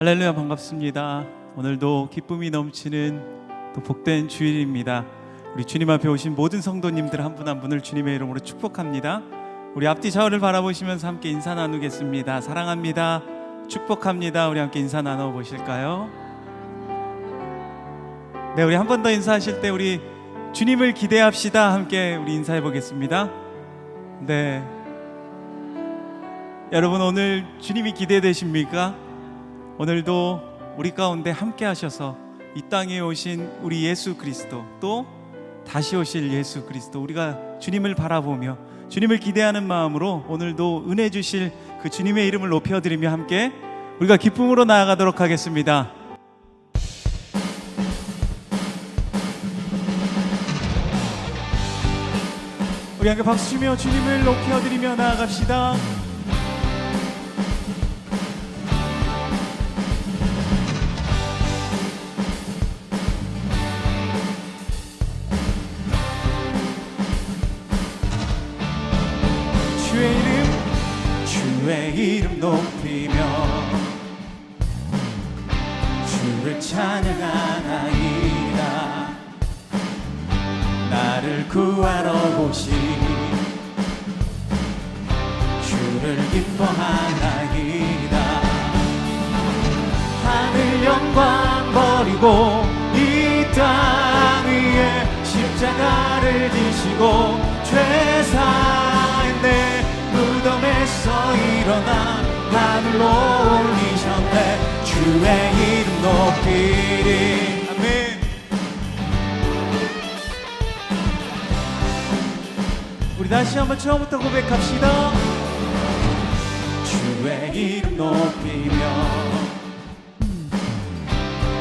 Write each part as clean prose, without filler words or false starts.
할렐루야, 반갑습니다. 오늘도 기쁨이 넘치는 또 복된 주일입니다. 우리 주님 앞에 오신 모든 성도님들 한 분 한 분을 주님의 이름으로 축복합니다. 우리 앞뒤 좌우를 바라보시면서 함께 인사 나누겠습니다. 사랑합니다, 축복합니다. 우리 함께 인사 나눠보실까요? 네, 우리 한 번 더 인사하실 때 우리 주님을 기대합시다. 함께 우리 인사해 보겠습니다. 네, 여러분, 오늘 주님이 기대되십니까? 오늘도 우리 가운데 함께 하셔서 이 땅에 오신 우리 예수 그리스도, 또 다시 오실 예수 그리스도, 우리가 주님을 바라보며 주님을 기대하는 마음으로 오늘도 은혜 주실 그 주님의 이름을 높여드리며 함께 우리가 기쁨으로 나아가도록 하겠습니다. 우리 함께 박수 치며 주님을 높여드리며 나아갑시다. 주의 이름 높이며 주를 찬양하나이다. 나를 구하러 오신 주를 기뻐하나이다. 하늘 영광 버리고 이 땅 위에 십자가를 지시고 죄사의 내 무덤에서 일어나 하늘로 올리셨네. 주의 이름 높이리. 아멘. 우리 다시 한번 처음부터 고백합시다. 주의 이름 높이며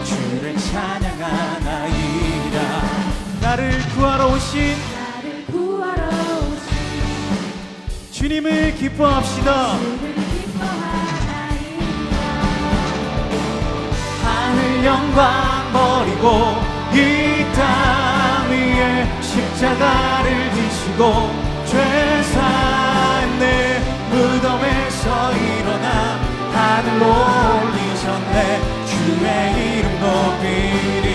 주를 찬양하나이다. 나를 구하러 오신 주님을 기뻐합시다. 하늘 영광 버리고 이 땅 위에 십자가를 지시고 죄사의 내 무덤에서 일어나 하늘로 올리셨네. 주의 이름 높이리.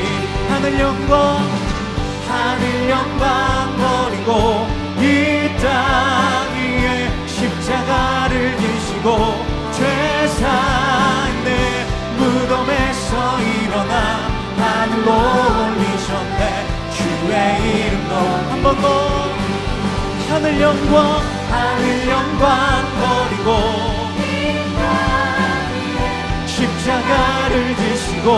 하늘 영광 버리고 이 땅 십자가를 지시고 죄사의 내 무덤에서 일어나 하늘로 올리셨네. 주의 이름도 한 번 더. 하늘 영광 버리고 십자가를 지시고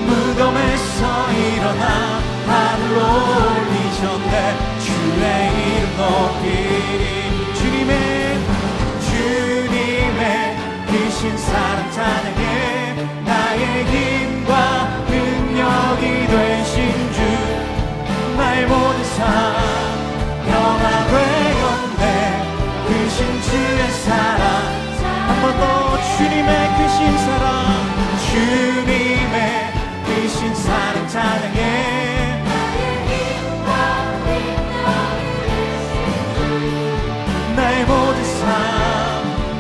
무덤에서 일어나 하늘로 올리셨네. 주의 이름 높이리. 주님의 크신 사랑 찬양해. 나의 힘과 능력이 되신 주, 나의 모든 삶 변화되었네. 크신 주의 사랑 한 번 더. 주님의 크신 사랑, 주님의 크신 사랑 찬양해. 나의 모든 삶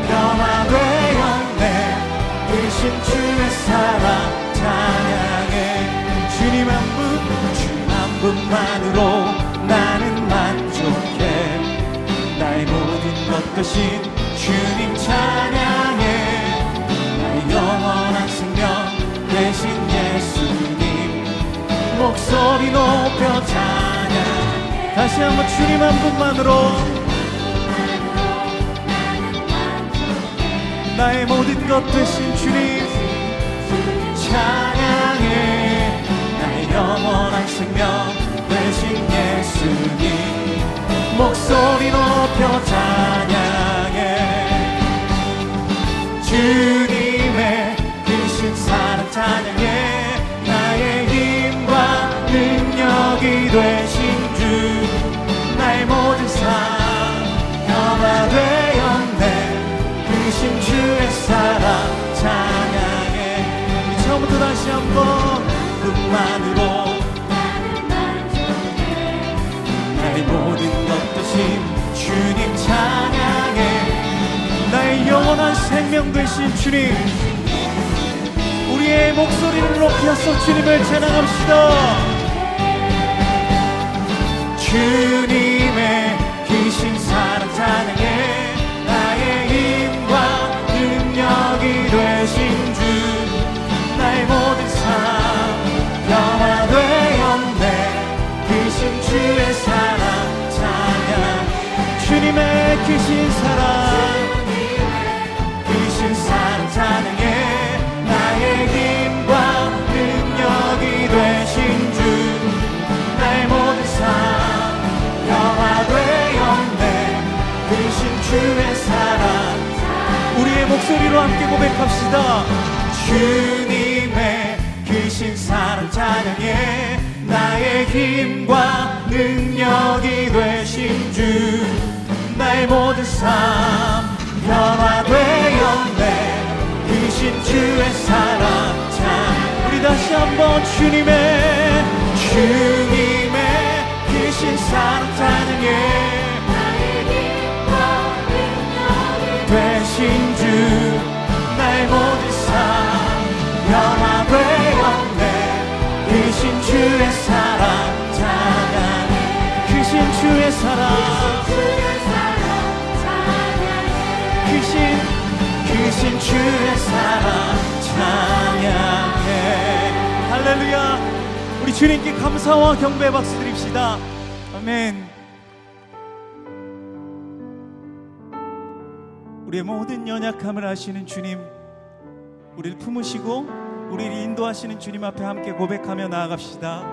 변화되었네. 크신 주의 사랑 찬양해. 주님 한 분만으로 나는 만족해. 나의 모든 것 되신 주님 찬양해. 나의 영원한 생명 되신 예수님 목소리 높여 찬양. 다시 한번 주님 한 분만으로 나의 모든 것 되신 주님 찬양해. 나의 영원한 생명 되신 예수님 목소리 높여 찬양해. 주님의 크신 사랑 찬양해. 나의 힘과 능력이 되신 주, 나의 모든 삶 변화되었네. 크신 주의 사랑 찬양해. 처음부터 다시 한번. 뿐만으로 나의 모든 것 되신 주님 찬양해. 나의 영원한 생명 되신 주님, 우리의 목소리를 높여서 주님을 찬양합시다. 주님의 귀신 사랑 찬양해. 나의 힘과 능력이 되신 주, 나의 모든 삶 변화되었네. 귀신 주의 사랑 찬양. 주님의 귀신 사랑, 귀신 사랑 찬양해. 나의 힘과 능력이 되신 주, 나의 모든 삶 변화되었네. 귀신 주의 사랑. 우리의 목소리로 함께 고백합시다. 주님의 귀신 사랑 찬양해. 나의 힘과 능력이 되신 주, 나의 모든 삶 변화되었네. 귀신 주의 사랑 찬양. 우리 다시 한번 주님의 귀신 사랑 찬양해. 되신 주, 나의 모든 삶 변화되었네. 귀신 주의 사랑 찬양해. 귀신 주의 사랑, 귀신 주의 사랑 찬양해. 할렐루야. 우리 주님께 감사와 경배 박수 드립시다. 아멘. 우리의 모든 연약함을 아시는 주님, 우리를 품으시고 우리를 인도하시는 주님 앞에 함께 고백하며 나아갑시다.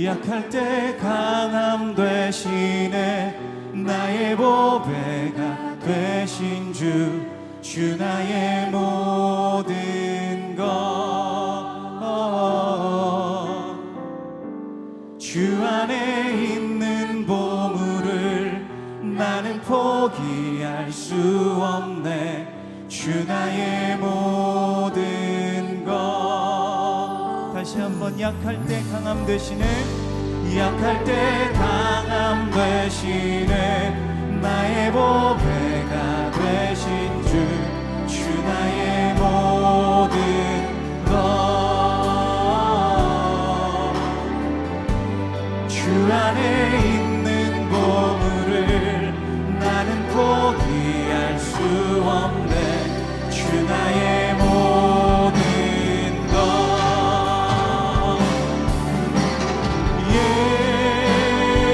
약할 때 강함 되시네. 나의 보배가 되신 주, 주 나의 모든 것. 주 안에 있는 보물을 나는 포기할 수 없네. 주 나의 모든 것. 다시 한번 약할 때 강함 되시네. 약할 때 강함 되시네. 나의 보배가 되신 주, 주 나의 모든 것. 주 안에 있는 보물을 나는 포기할 수 없네. 주 나의 모든 것.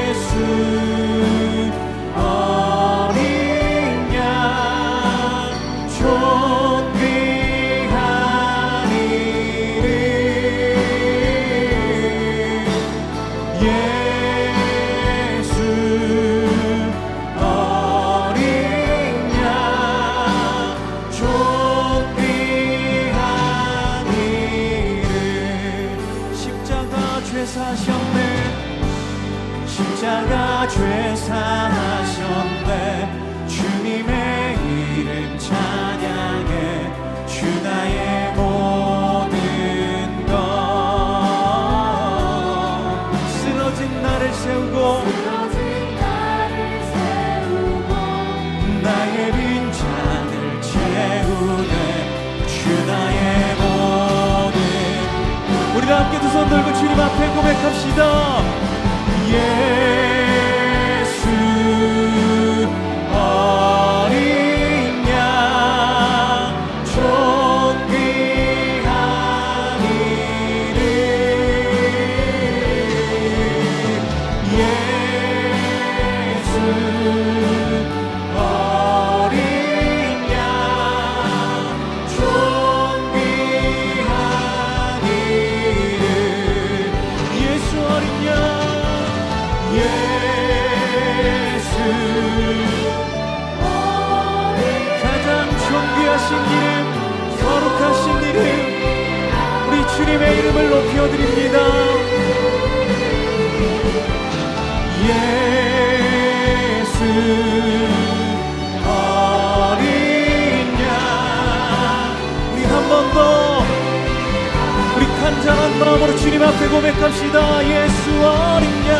예수 어린 양 존귀한 이름. 예수 어린 양 존귀한 이름. 십자가 죄 사셨네. 십자가 죄 사하셨네. 주님의 이름 찬양해. 주 나의 모든 것. 쓰러진 나를 세우고 나의 빈잔을 채우네. 주 나의 모든. 우리 다 함께 두 손 들고 주님 앞에 고백합시다. 예수 어린 양 존귀한 이름. 예수 어린 양 존귀한 이름. 예수 어린 양. 예수 가장 존귀하신 이름, 거룩하신 이름, 우리 주님의 이름을 높여드립니다. 예수 어린 양. 우리 한 번 더 우리 간절한 마음으로 주님 앞에 고백합시다. 예수 어린 양,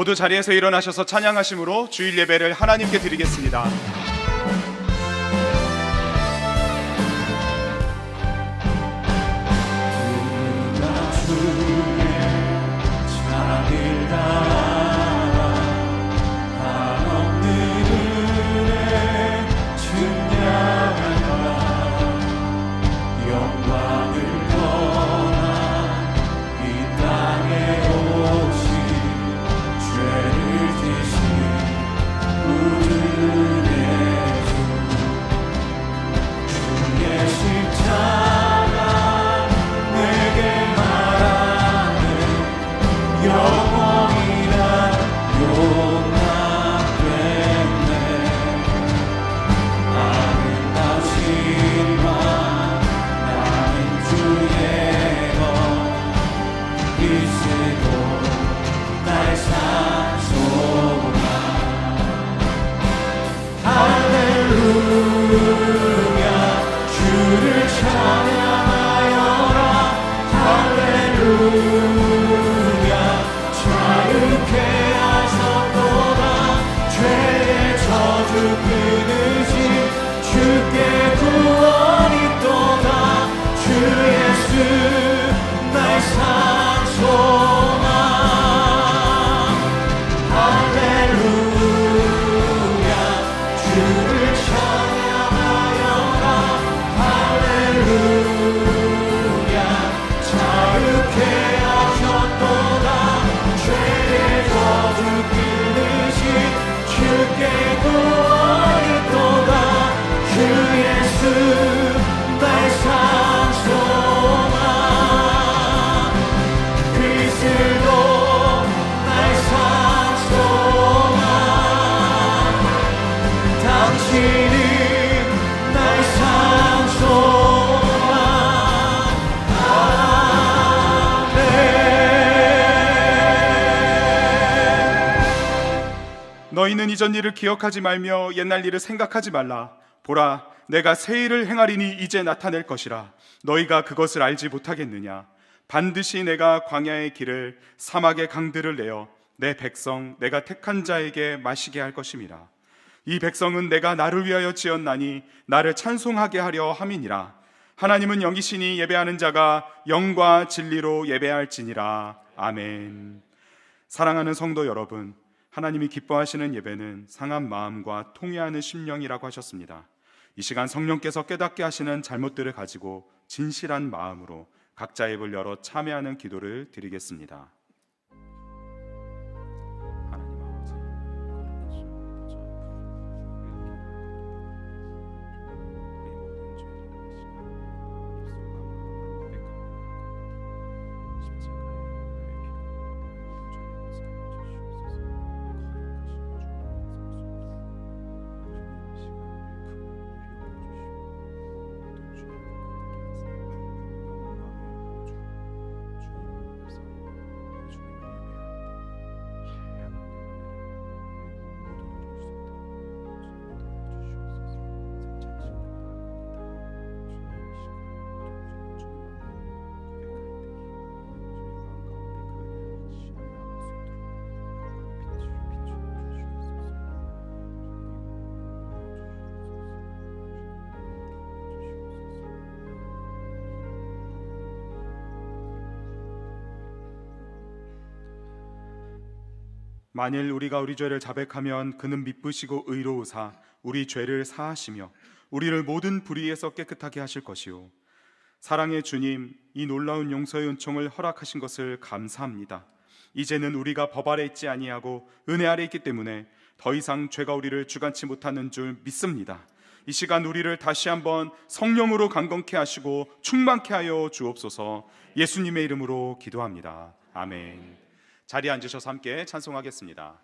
모두 자리에서 일어나셔서 찬양하심으로 주일 예배를 하나님께 드리겠습니다. 너희는 이전 일을 기억하지 말며 옛날 일을 생각하지 말라. 보라, 내가 새 일을 행하리니 이제 나타낼 것이라. 너희가 그것을 알지 못하겠느냐? 반드시 내가 광야의 길을, 사막의 강들을 내어 내 백성 내가 택한 자에게 마시게 할 것임이라. 이 백성은 내가 나를 위하여 지었나니 나를 찬송하게 하려 함이니라. 하나님은 영이시니 예배하는 자가 영과 진리로 예배할지니라. 아멘. 사랑하는 성도 여러분, 하나님이 기뻐하시는 예배는 상한 마음과 통회하는 심령이라고 하셨습니다. 이 시간 성령께서 깨닫게 하시는 잘못들을 가지고 진실한 마음으로 각자 입을 열어 참회하는 기도를 드리겠습니다. 만일 우리가 우리 죄를 자백하면 그는 미쁘시고 의로우사 우리 죄를 사하시며 우리를 모든 불의에서 깨끗하게 하실 것이요. 사랑의 주님, 이 놀라운 용서의 은총을 허락하신 것을 감사합니다. 이제는 우리가 법 아래 있지 아니하고 은혜 아래 있기 때문에 더 이상 죄가 우리를 주관치 못하는 줄 믿습니다. 이 시간 우리를 다시 한번 성령으로 강건케 하시고 충만케 하여 주옵소서. 예수님의 이름으로 기도합니다. 아멘. 자리에 앉으셔서 함께 찬송하겠습니다.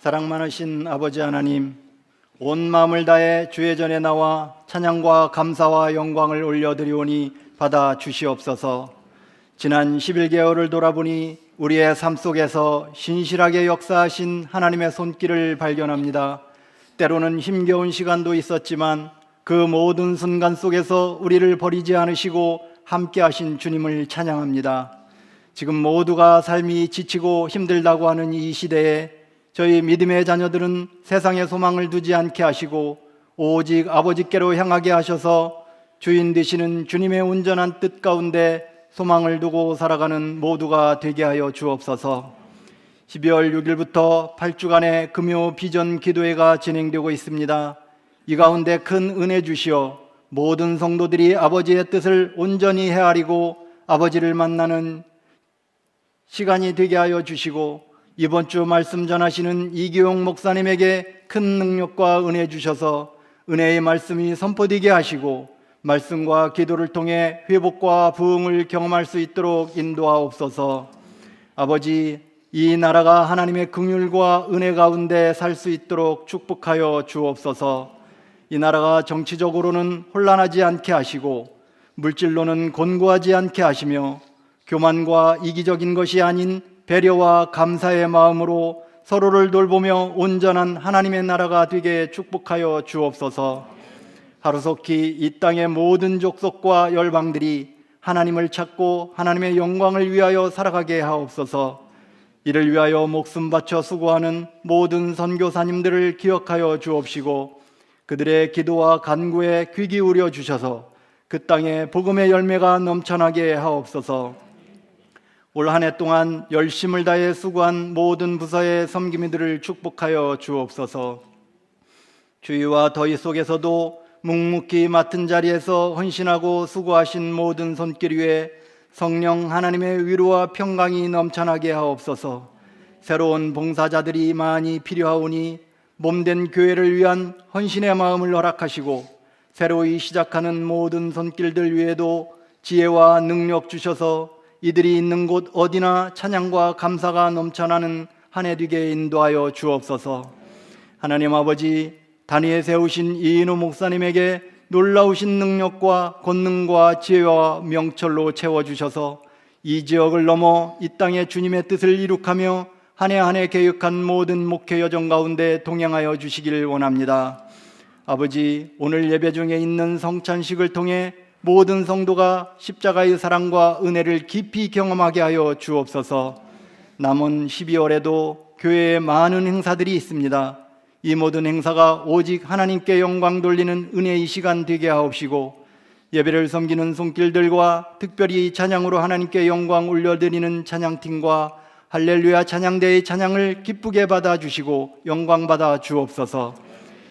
사랑 많으신 아버지 하나님, 온 마음을 다해 주의 전에 나와 찬양과 감사와 영광을 올려드리오니 받아 주시옵소서. 지난 11개월을 돌아보니 우리의 삶 속에서 신실하게 역사하신 하나님의 손길을 발견합니다. 때로는 힘겨운 시간도 있었지만 그 모든 순간 속에서 우리를 버리지 않으시고 함께 하신 주님을 찬양합니다. 지금 모두가 삶이 지치고 힘들다고 하는 이 시대에 저희 믿음의 자녀들은 세상에 소망을 두지 않게 하시고 오직 아버지께로 향하게 하셔서 주인 되시는 주님의 온전한 뜻 가운데 소망을 두고 살아가는 모두가 되게 하여 주옵소서. 12월 6일부터 8주간의 금요 비전 기도회가 진행되고 있습니다. 이 가운데 큰 은혜 주시어 모든 성도들이 아버지의 뜻을 온전히 헤아리고 아버지를 만나는 시간이 되게 하여 주시고, 이번 주 말씀 전하시는 이기용 목사님에게 큰 능력과 은혜 주셔서 은혜의 말씀이 선포되게 하시고 말씀과 기도를 통해 회복과 부흥을 경험할 수 있도록 인도하옵소서. 아버지, 이 나라가 하나님의 긍휼과 은혜 가운데 살 수 있도록 축복하여 주옵소서. 이 나라가 정치적으로는 혼란하지 않게 하시고 물질로는 곤고하지 않게 하시며 교만과 이기적인 것이 아닌 배려와 감사의 마음으로 서로를 돌보며 온전한 하나님의 나라가 되게 축복하여 주옵소서. 하루속히 이 땅의 모든 족속과 열방들이 하나님을 찾고 하나님의 영광을 위하여 살아가게 하옵소서. 이를 위하여 목숨 바쳐 수고하는 모든 선교사님들을 기억하여 주옵시고 그들의 기도와 간구에 귀 기울여 주셔서 그 땅에 복음의 열매가 넘쳐나게 하옵소서. 올 한 해 동안 열심을 다해 수고한 모든 부서의 섬김이들을 축복하여 주옵소서. 주위와 더위 속에서도 묵묵히 맡은 자리에서 헌신하고 수고하신 모든 손길 위에 성령 하나님의 위로와 평강이 넘쳐나게 하옵소서. 새로운 봉사자들이 많이 필요하오니 몸된 교회를 위한 헌신의 마음을 허락하시고 새로이 시작하는 모든 손길들 위에도 지혜와 능력 주셔서 이들이 있는 곳 어디나 찬양과 감사가 넘쳐나는 한 해 되게 인도하여 주옵소서. 하나님 아버지, 단위에 세우신 이인우 목사님에게 놀라우신 능력과 권능과 지혜와 명철로 채워주셔서 이 지역을 넘어 이 땅에 주님의 뜻을 이룩하며 한 해 한 해 계획한 모든 목회 여정 가운데 동행하여 주시길 원합니다. 아버지, 오늘 예배 중에 있는 성찬식을 통해 모든 성도가 십자가의 사랑과 은혜를 깊이 경험하게 하여 주옵소서. 남은 12월에도 교회에 많은 행사들이 있습니다. 이 모든 행사가 오직 하나님께 영광 돌리는 은혜의 시간 되게 하옵시고 예배를 섬기는 손길들과 특별히 찬양으로 하나님께 영광 올려드리는 찬양팀과 할렐루야 찬양대의 찬양을 기쁘게 받아주시고 영광 받아 주옵소서.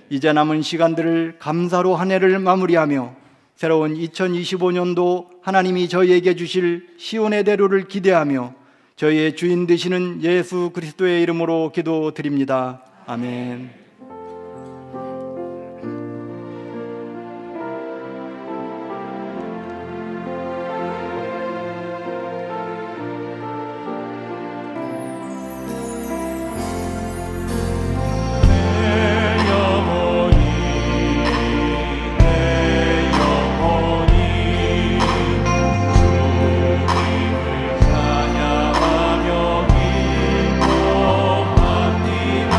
이제 남은 시간들을 감사로 한 해를 마무리하며 새로운 2025년도 하나님이 저희에게 주실 시온의 대로를 기대하며 저희의 주인 되시는 예수 그리스도의 이름으로 기도드립니다. 아멘. 찬양하며 기뻐합니다.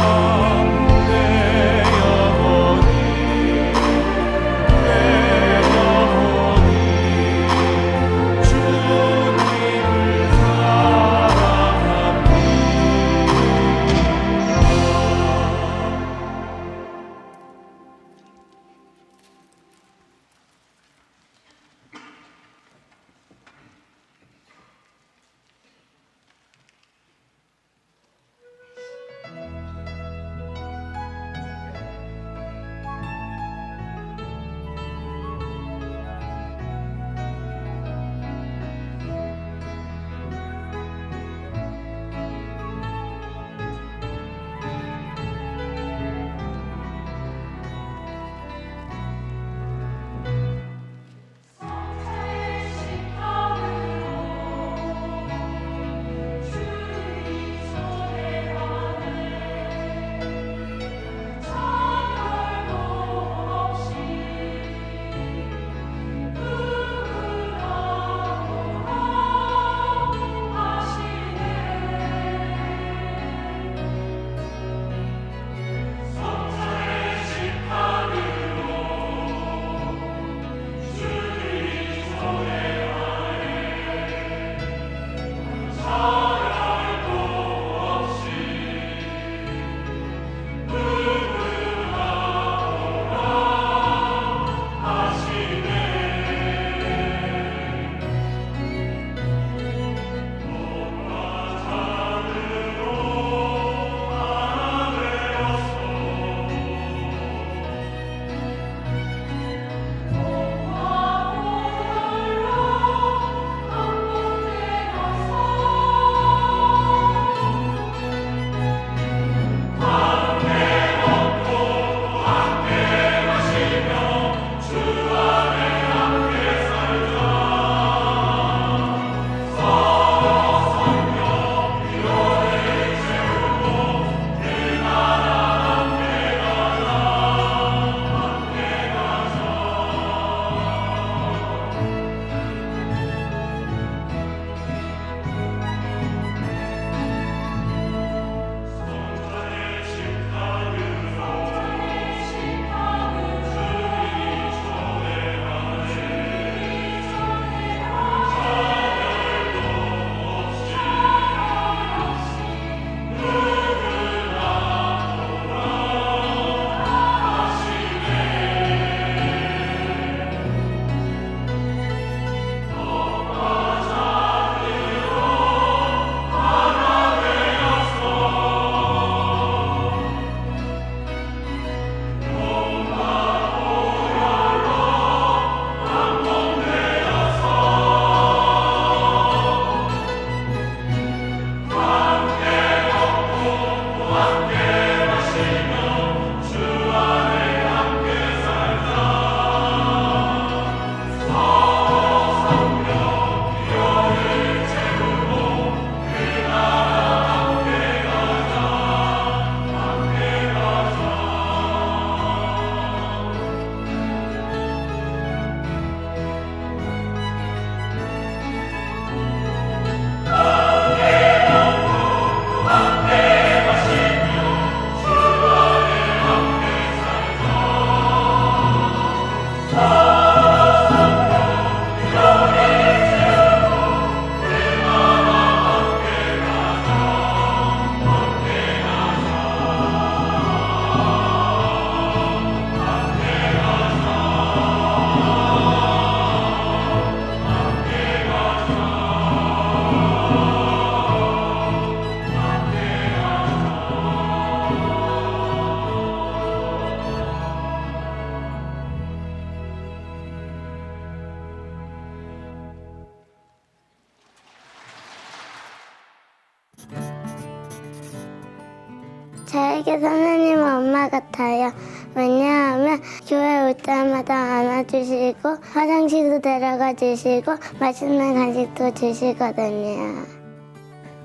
저에게 선생님은 엄마 같아요. 왜냐하면 교회 올 때마다 안아주시고 화장실도 데려가 주시고 맛있는 간식도 주시거든요.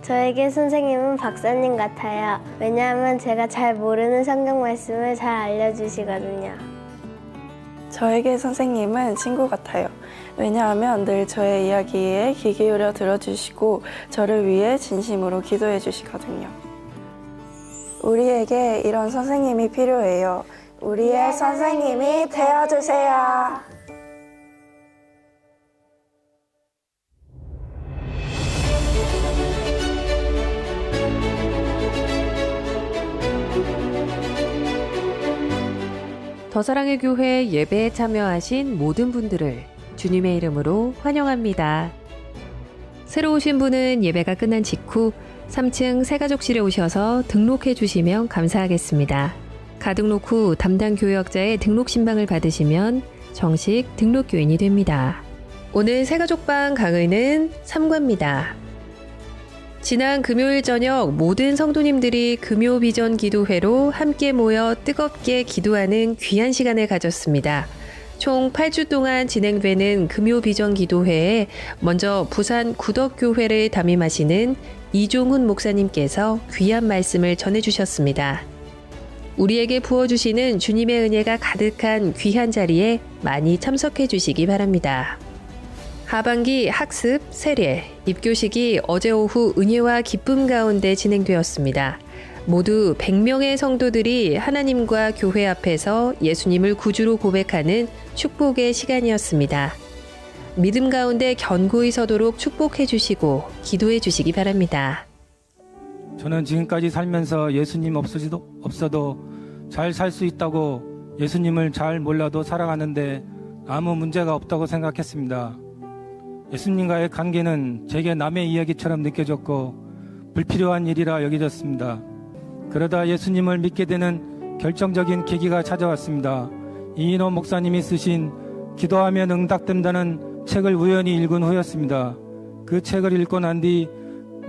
저에게 선생님은 박사님 같아요. 왜냐하면 제가 잘 모르는 성경 말씀을 잘 알려주시거든요. 저에게 선생님은 친구 같아요. 왜냐하면 늘 저의 이야기에 귀 기울여 들어주시고 저를 위해 진심으로 기도해 주시거든요. 우리에게 이런 선생님이 필요해요. 우리의 선생님이 되어주세요. 더사랑의 교회 예배에 참여하신 모든 분들을 주님의 이름으로 환영합니다. 새로 오신 분은 예배가 끝난 직후 3층 새가족실에 오셔서 등록해 주시면 감사하겠습니다. 가등록 후 담당 교역자의 등록 신방을 받으시면 정식 등록교인이 됩니다. 오늘 새가족방 강의는 3과입니다. 지난 금요일 저녁 모든 성도님들이 금요 비전 기도회로 함께 모여 뜨겁게 기도하는 귀한 시간을 가졌습니다. 총 8주 동안 진행되는 금요 비전 기도회에 먼저 부산 구덕교회를 담임하시는 이종훈 목사님께서 귀한 말씀을 전해주셨습니다. 우리에게 부어주시는 주님의 은혜가 가득한 귀한 자리에 많이 참석해 주시기 바랍니다. 하반기 학습, 세례, 입교식이 어제 오후 은혜와 기쁨 가운데 진행되었습니다. 모두 100명의 성도들이 하나님과 교회 앞에서 예수님을 구주로 고백하는 축복의 시간이었습니다. 믿음 가운데 견고히 서도록 축복해 주시고 기도해 주시기 바랍니다. 저는 지금까지 살면서 예수님 없어도 잘 살 수 있다고 예수님을 잘 몰라도 살아가는데 아무 문제가 없다고 생각했습니다. 예수님과의 관계는 제게 남의 이야기처럼 느껴졌고 불필요한 일이라 여겨졌습니다. 그러다 예수님을 믿게 되는 결정적인 계기가 찾아왔습니다. 이인호 목사님이 쓰신 기도하면 응답된다는 책을 우연히 읽은 후였습니다. 그 책을 읽고 난 뒤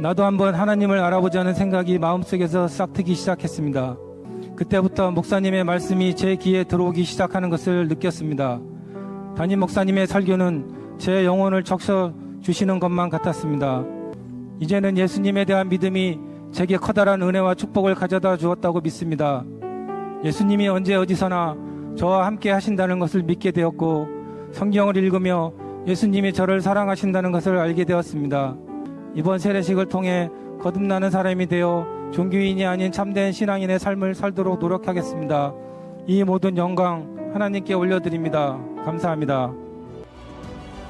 나도 한번 하나님을 알아보자는 생각이 마음속에서 싹트기 시작했습니다. 그때부터 목사님의 말씀이 제 귀에 들어오기 시작하는 것을 느꼈습니다. 담임 목사님의 설교는 제 영혼을 적셔주시는 것만 같았습니다. 이제는 예수님에 대한 믿음이 제게 커다란 은혜와 축복을 가져다 주었다고 믿습니다. 예수님이 언제 어디서나 저와 함께 하신다는 것을 믿게 되었고 성경을 읽으며 예수님이 저를 사랑하신다는 것을 알게 되었습니다. 이번 세례식을 통해 거듭나는 사람이 되어 종교인이 아닌 참된 신앙인의 삶을 살도록 노력하겠습니다. 이 모든 영광 하나님께 올려드립니다. 감사합니다.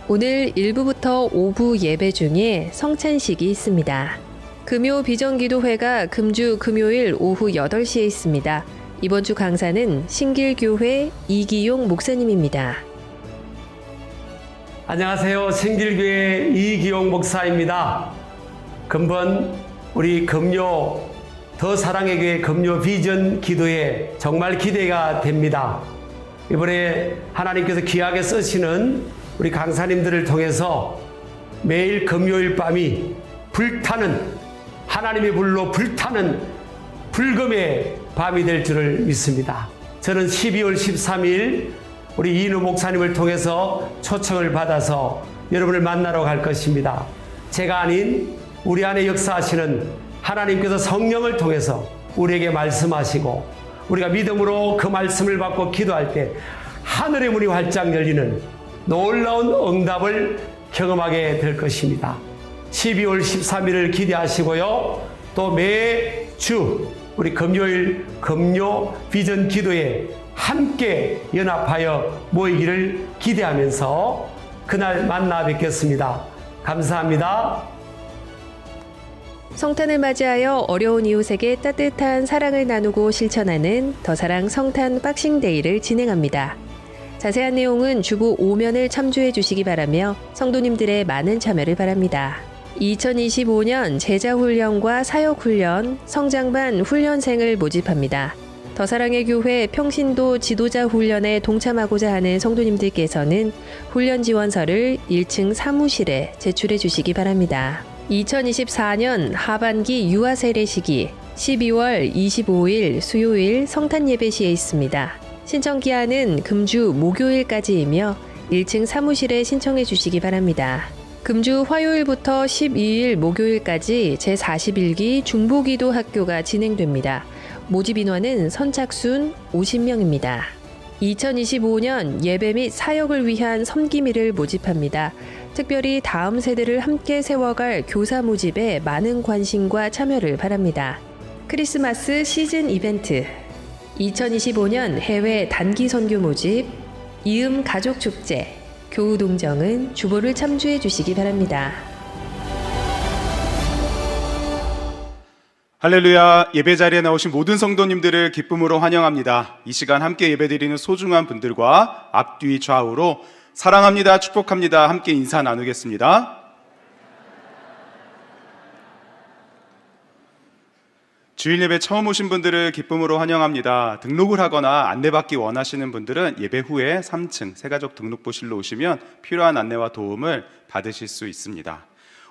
오늘 1부부터 5부 예배 중에 성찬식이 있습니다. 금요 비전기도회가 금주 금요일 오후 8시에 있습니다. 이번 주 강사는 신길교회 이기용 목사님입니다. 안녕하세요. 신길교회 이기용 목사입니다. 금번 우리 금요 더 사랑의 교회 금요 비전 기도회 정말 기대가 됩니다. 이번에 하나님께서 귀하게 쓰시는 우리 강사님들을 통해서 매일 금요일 밤이 불타는 하나님의 불로 불타는 불금의 밤이 될 줄을 믿습니다. 저는 12월 13일 우리 이인호 목사님을 통해서 초청을 받아서 여러분을 만나러 갈 것입니다. 제가 아닌 우리 안에 역사하시는 하나님께서 성령을 통해서 우리에게 말씀하시고 우리가 믿음으로 그 말씀을 받고 기도할 때 하늘의 문이 활짝 열리는 놀라운 응답을 경험하게 될 것입니다. 12월 13일을 기대하시고요. 또 매주 우리 금요일 금요 비전 기도에 함께 연합하여 모이기를 기대하면서 그날 만나 뵙겠습니다. 감사합니다. 성탄을 맞이하여 어려운 이웃에게 따뜻한 사랑을 나누고 실천하는 더사랑 성탄 박싱데이를 진행합니다. 자세한 내용은 주보 5면을 참조해 주시기 바라며 성도님들의 많은 참여를 바랍니다. 2025년 제자훈련과 사역훈련, 성장반 훈련생을 모집합니다. 더사랑의 교회 평신도 지도자 훈련에 동참하고자 하는 성도님들께서는 훈련 지원서를 1층 사무실에 제출해 주시기 바랍니다. 2024년 하반기 유아 세례식이 12월 25일 수요일 성탄 예배 시에 있습니다. 신청 기한은 금주 목요일까지이며 1층 사무실에 신청해 주시기 바랍니다. 금주 화요일부터 12일 목요일까지 제41기 중보기도 학교가 진행됩니다. 모집 인원은 선착순 50명입니다. 2025년 예배 및 사역을 위한 섬김이를 모집합니다. 특별히 다음 세대를 함께 세워갈 교사 모집에 많은 관심과 참여를 바랍니다. 크리스마스 시즌 이벤트, 2025년 해외 단기 선교 모집, 이음 가족 축제, 교우 동정은 주보를 참조해 주시기 바랍니다. 할렐루야. 예배 자리에 나오신 모든 성도님들을 기쁨으로 환영합니다. 이 시간 함께 예배드리는 소중한 분들과 앞뒤 좌우로 사랑합니다, 축복합니다 함께 인사 나누겠습니다. 주일 예배 처음 오신 분들을 기쁨으로 환영합니다. 등록을 하거나 안내받기 원하시는 분들은 예배 후에 3층 새가족 등록부실로 오시면 필요한 안내와 도움을 받으실 수 있습니다.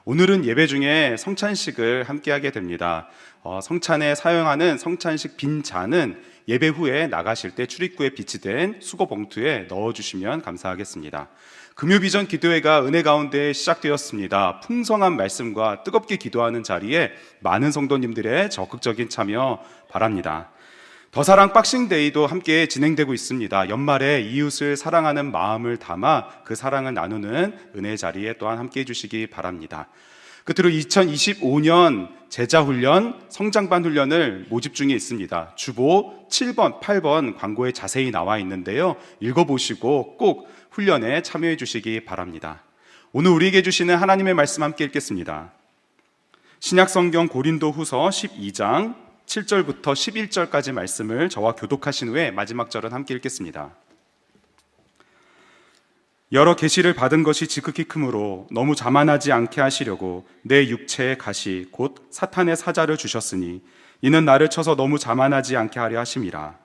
오늘은 예배 중에 성찬식을 함께 하게 됩니다. 성찬에 사용하는 성찬식 빈 잔은 예배 후에 나가실 때 출입구에 비치된 수거 봉투에 넣어주시면 감사하겠습니다. 금요비전 기도회가 은혜 가운데 시작되었습니다. 풍성한 말씀과 뜨겁게 기도하는 자리에 많은 성도님들의 적극적인 참여 바랍니다. 더사랑 박싱데이도 함께 진행되고 있습니다. 연말에 이웃을 사랑하는 마음을 담아 그 사랑을 나누는 은혜 자리에 또한 함께 해주시기 바랍니다. 끝으로 2025년 제자훈련, 성장반 훈련을 모집 중에 있습니다. 주보 7번, 8번 광고에 자세히 나와 있는데요. 읽어보시고 꼭 훈련에 참여해 주시기 바랍니다. 오늘 우리에게 주시는 하나님의 말씀 함께 읽겠습니다. 신약성경 고린도후서 12장 7절부터 11절까지 말씀을 저와 교독하신 후에 마지막 절은 함께 읽겠습니다. 여러 계시를 받은 것이 지극히 크므로 너무 자만하지 않게 하시려고 내 육체의 가시 곧 사탄의 사자를 주셨으니 이는 나를 쳐서 너무 자만하지 않게 하려 하심이라.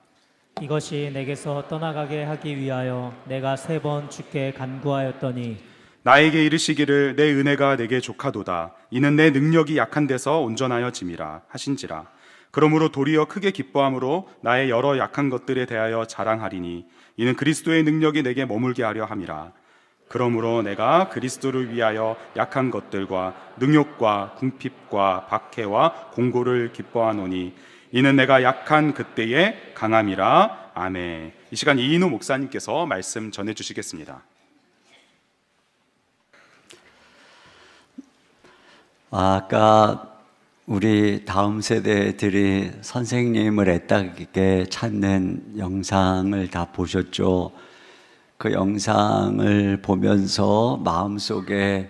이것이 내게서 떠나가게 하기 위하여 내가 3번 주께 간구하였더니 나에게 이르시기를 내 은혜가 내게 족하도다. 이는 내 능력이 약한 데서 온전하여 짐이라 하신지라. 그러므로 도리어 크게 기뻐함으로 나의 여러 약한 것들에 대하여 자랑하리니 이는 그리스도의 능력이 내게 머물게 하려 함이라. 그러므로 내가 그리스도를 위하여 약한 것들과 능욕과 궁핍과 박해와 공고를 기뻐하노니 이는 내가 약한 그때의 강함이라. 아멘. 이 시간 이인호 목사님께서 말씀 전해주시겠습니다. 아까 우리 다음 세대들이 선생님을 애타게 찾는 영상을 다 보셨죠? 그 영상을 보면서 마음속에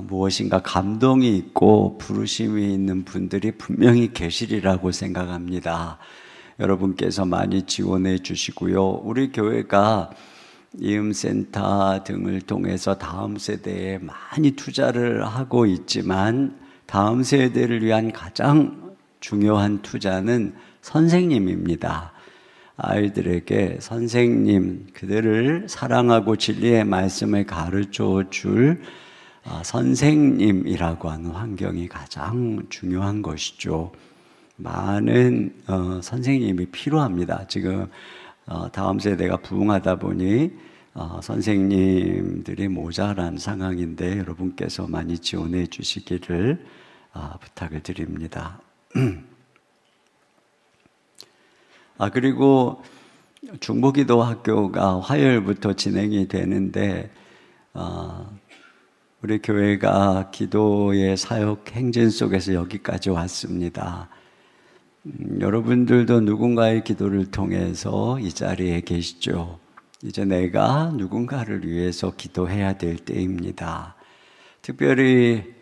무엇인가 감동이 있고 부르심이 있는 분들이 분명히 계시리라고 생각합니다. 여러분께서 많이 지원해 주시고요. 우리 교회가 이음센터 등을 통해서 다음 세대에 많이 투자를 하고 있지만 다음 세대를 위한 가장 중요한 투자는 선생님입니다. 아이들에게 선생님, 그들을 사랑하고 진리의 말씀을 가르쳐 줄 선생님이라고 하는 환경이 가장 중요한 것이죠. 많은 선생님이 필요합니다. 지금 다음 세대가 부흥하다 보니 선생님들이 모자란 상황인데 여러분께서 많이 지원해 주시기를 부탁을 드립니다. 그리고 중보기도 학교가 화요일부터 진행이 되는데 우리 교회가 기도의 사역 행진 속에서 여기까지 왔습니다. 여러분들도 누군가의 기도를 통해서 이 자리에 계시죠. 이제 내가 누군가를 위해서 기도해야 될 때입니다. 특별히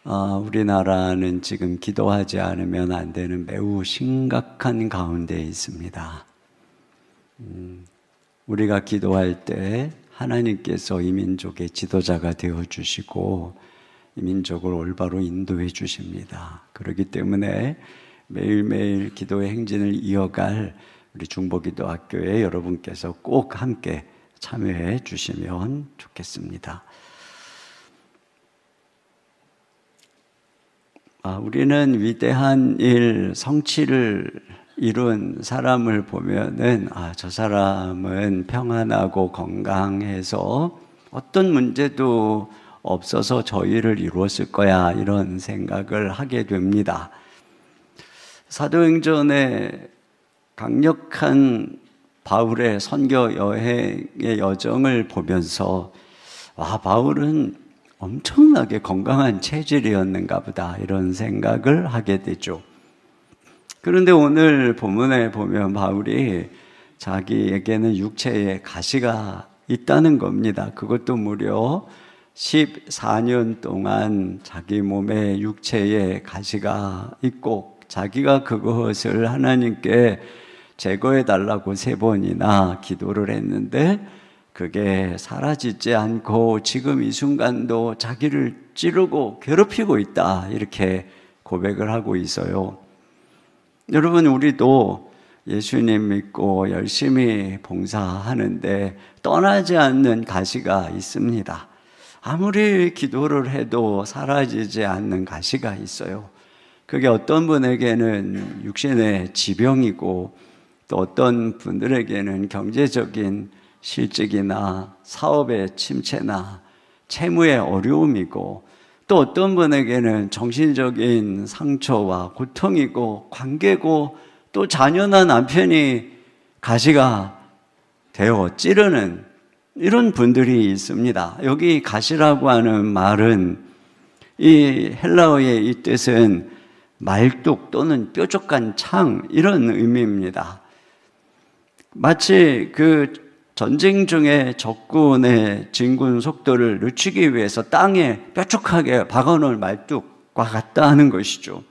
우리나라는 지금 기도하지 않으면 안 되는 매우 심각한 가운데 있습니다. 우리가 기도할 때 하나님께서 이 민족의 지도자가 되어주시고 이 민족을 올바로 인도해 주십니다. 그렇기 때문에 매일매일 기도의 행진을 이어갈 우리 중보기도학교에 여러분께서 꼭 함께 참여해 주시면 좋겠습니다. 우리는 위대한 일, 성취를 이룬 사람을 보면은 저 사람은 평안하고 건강해서 어떤 문제도 없어서 저 일을 이루었을 거야, 이런 생각을 하게 됩니다. 사도행전의 강력한 바울의 선교 여행의 여정을 보면서 바울은 엄청나게 건강한 체질이었는가 보다, 이런 생각을 하게 되죠. 그런데 오늘 본문에 보면 바울이 자기에게는 육체에 가시가 있다는 겁니다. 그것도 무려 14년 동안 자기 몸에 육체에 가시가 있고 자기가 그것을 하나님께 제거해 달라고 3번이나 기도를 했는데 그게 사라지지 않고 지금 이 순간도 자기를 찌르고 괴롭히고 있다, 이렇게 고백을 하고 있어요. 여러분, 우리도 예수님 믿고 열심히 봉사하는데 떠나지 않는 가시가 있습니다. 아무리 기도를 해도 사라지지 않는 가시가 있어요. 그게 어떤 분에게는 육신의 지병이고 또 어떤 분들에게는 경제적인 실직이나 사업의 침체나 채무의 어려움이고 또 어떤 분에게는 정신적인 상처와 고통이고 관계고 또 자녀나 남편이 가시가 되어 찌르는 이런 분들이 있습니다. 여기 가시라고 하는 말은 이 헬라어의 이 뜻은 말뚝 또는 뾰족한 창, 이런 의미입니다. 마치 그 전쟁 중에 적군의 진군 속도를 늦추기 위해서 땅에 뾰족하게 박아놓을 말뚝과 같다 하는 것이죠.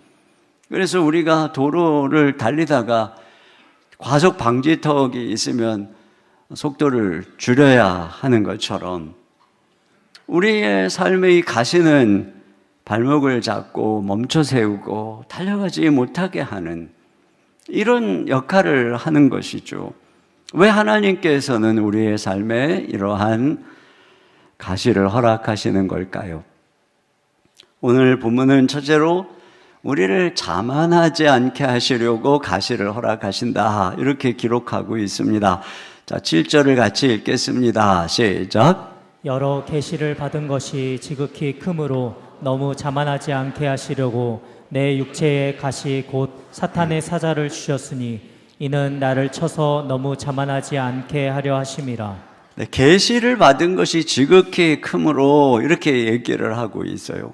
그래서 우리가 도로를 달리다가 과속 방지턱이 있으면 속도를 줄여야 하는 것처럼 우리의 삶의 가시는 발목을 잡고 멈춰 세우고 달려가지 못하게 하는 이런 역할을 하는 것이죠. 왜 하나님께서는 우리의 삶에 이러한 가시를 허락하시는 걸까요? 오늘 본문은 첫째로 우리를 자만하지 않게 하시려고 가시를 허락하신다, 이렇게 기록하고 있습니다. 자, 7절을 같이 읽겠습니다. 시작. 여러 계시를 받은 것이 지극히 크므로 너무 자만하지 않게 하시려고 내 육체의 가시 곧 사탄의 사자를 주셨으니 이는 나를 쳐서 너무 자만하지 않게 하려 하심이라. 네, 계시를 받은 것이 지극히 크므로 이렇게 얘기를 하고 있어요.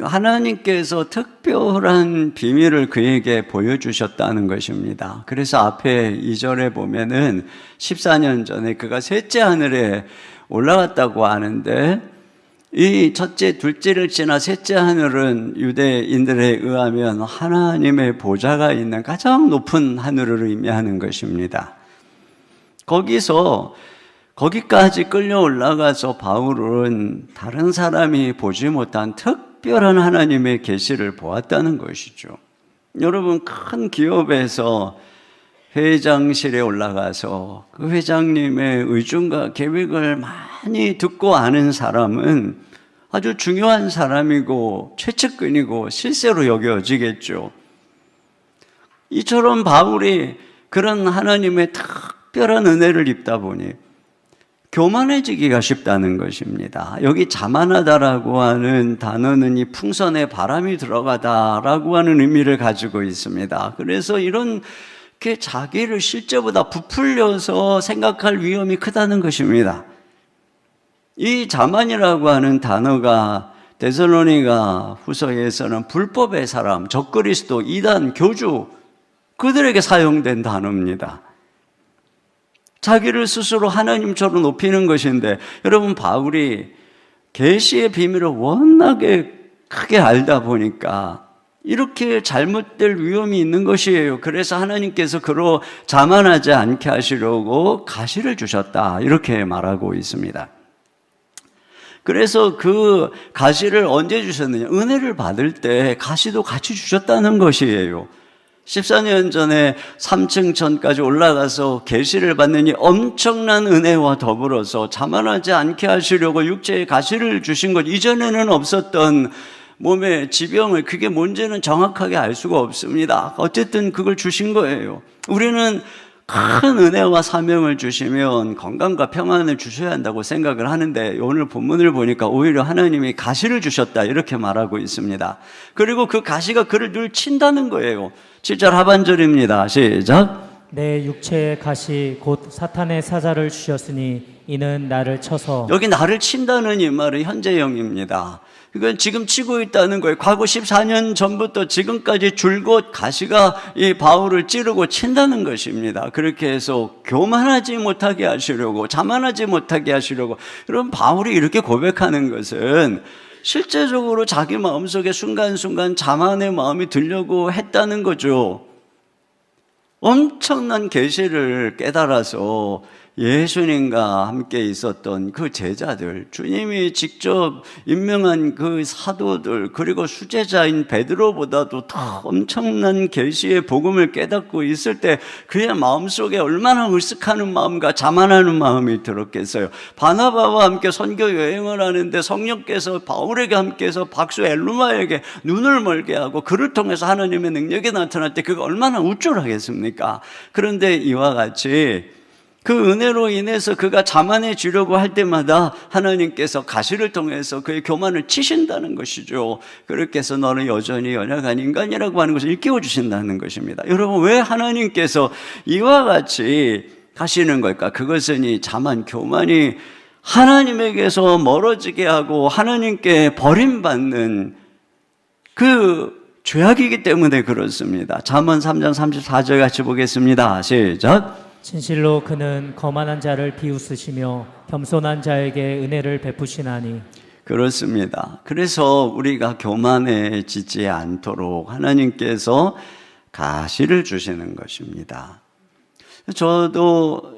하나님께서 특별한 비밀을 그에게 보여주셨다는 것입니다. 그래서 앞에 2절에 보면은 14년 전에 그가 셋째 하늘에 올라갔다고 하는데 이 첫째, 둘째를 지나 셋째 하늘은 유대인들에 의하면 하나님의 보좌가 있는 가장 높은 하늘을 의미하는 것입니다. 거기까지 끌려 올라가서 바울은 다른 사람이 보지 못한 특별한 하나님의 계시를 보았다는 것이죠. 여러분, 큰 기업에서 회장실에 올라가서 그 회장님의 의중과 계획을 많이 듣고 아는 사람은 아주 중요한 사람이고 최측근이고 실세로 여겨지겠죠. 이처럼 바울이 그런 하나님의 특별한 은혜를 입다 보니 교만해지기가 쉽다는 것입니다. 여기 자만하다라고 하는 단어는 이 풍선에 바람이 들어가다라고 하는 의미를 가지고 있습니다. 그래서 이렇게 자기를 실제보다 부풀려서 생각할 위험이 크다는 것입니다. 이 자만이라고 하는 단어가 데살로니가 후서에서는 불법의 사람, 적그리스도, 이단, 교주, 그들에게 사용된 단어입니다. 자기를 스스로 하나님처럼 높이는 것인데, 여러분, 바울이 계시의 비밀을 워낙에 크게 알다 보니까 이렇게 잘못될 위험이 있는 것이에요. 그래서 하나님께서 그로 자만하지 않게 하시려고 가시를 주셨다, 이렇게 말하고 있습니다. 그래서 그 가시를 언제 주셨느냐? 은혜를 받을 때 가시도 같이 주셨다는 것이에요. 14년 전에 3층 전까지 올라가서 계시를 받는 이 엄청난 은혜와 더불어서 자만하지 않게 하시려고 육체의 가시를 주신 것, 이전에는 없었던 몸의 지병을 그게 뭔지는 정확하게 알 수가 없습니다. 어쨌든 그걸 주신 거예요. 우리는 큰 은혜와 사명을 주시면 건강과 평안을 주셔야 한다고 생각을 하는데 오늘 본문을 보니까 오히려 하나님이 가시를 주셨다 이렇게 말하고 있습니다. 그리고 그 가시가 그를 늘 친다는 거예요. 7절 하반절입니다. 시작. 내 육체의 가시 곧 사탄의 사자를 주셨으니 이는 나를 쳐서. 여기 나를 친다는 이 말은 현재형입니다. 이건 지금 치고 있다는 거예요. 과거 14년 전부터 지금까지 줄곧 가시가 이 바울을 찌르고 친다는 것입니다. 그렇게 해서 교만하지 못하게 하시려고, 자만하지 못하게 하시려고. 그럼 바울이 이렇게 고백하는 것은 실제적으로 자기 마음속에 순간순간 자만의 마음이 들려고 했다는 거죠. 엄청난 계시를 깨달아서 예수님과 함께 있었던 그 제자들, 주님이 직접 임명한 그 사도들, 그리고 수제자인 베드로보다도 더 엄청난 계시의 복음을 깨닫고 있을 때 그의 마음속에 얼마나 으쓱하는 마음과 자만하는 마음이 들었겠어요. 바나바와 함께 선교 여행을 하는데 성령께서 바울에게 함께해서 박수 엘루마에게 눈을 멀게 하고 그를 통해서 하나님의 능력이 나타날 때 그가 얼마나 우쭐하겠습니까? 그런데 이와 같이 그 은혜로 인해서 그가 자만해지려고 할 때마다 하나님께서 가시를 통해서 그의 교만을 치신다는 것이죠. 그렇게 해서 너는 여전히 연약한 인간이라고 하는 것을 일깨워 주신다는 것입니다. 여러분, 왜 하나님께서 이와 같이 하시는 걸까? 그것은 이 자만, 교만이 하나님에게서 멀어지게 하고 하나님께 버림받는 그 죄악이기 때문에 그렇습니다. 잠언 3장 34절 같이 보겠습니다. 시작. 진실로 그는 거만한 자를 비웃으시며 겸손한 자에게 은혜를 베푸시나니. 그렇습니다. 그래서 우리가 교만해지지 않도록 하나님께서 가시를 주시는 것입니다. 저도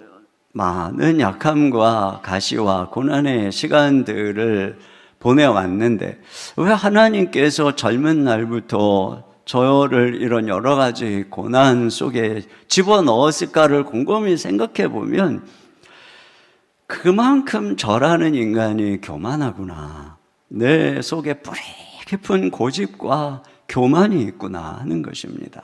많은 약함과 가시와 고난의 시간들을 보내왔는데 왜 하나님께서 젊은 날부터 저를 이런 여러 가지 고난 속에 집어넣었을까를 곰곰이 생각해 보면 그만큼 저라는 인간이 교만하구나, 내 속에 뿌리 깊은 고집과 교만이 있구나 하는 것입니다.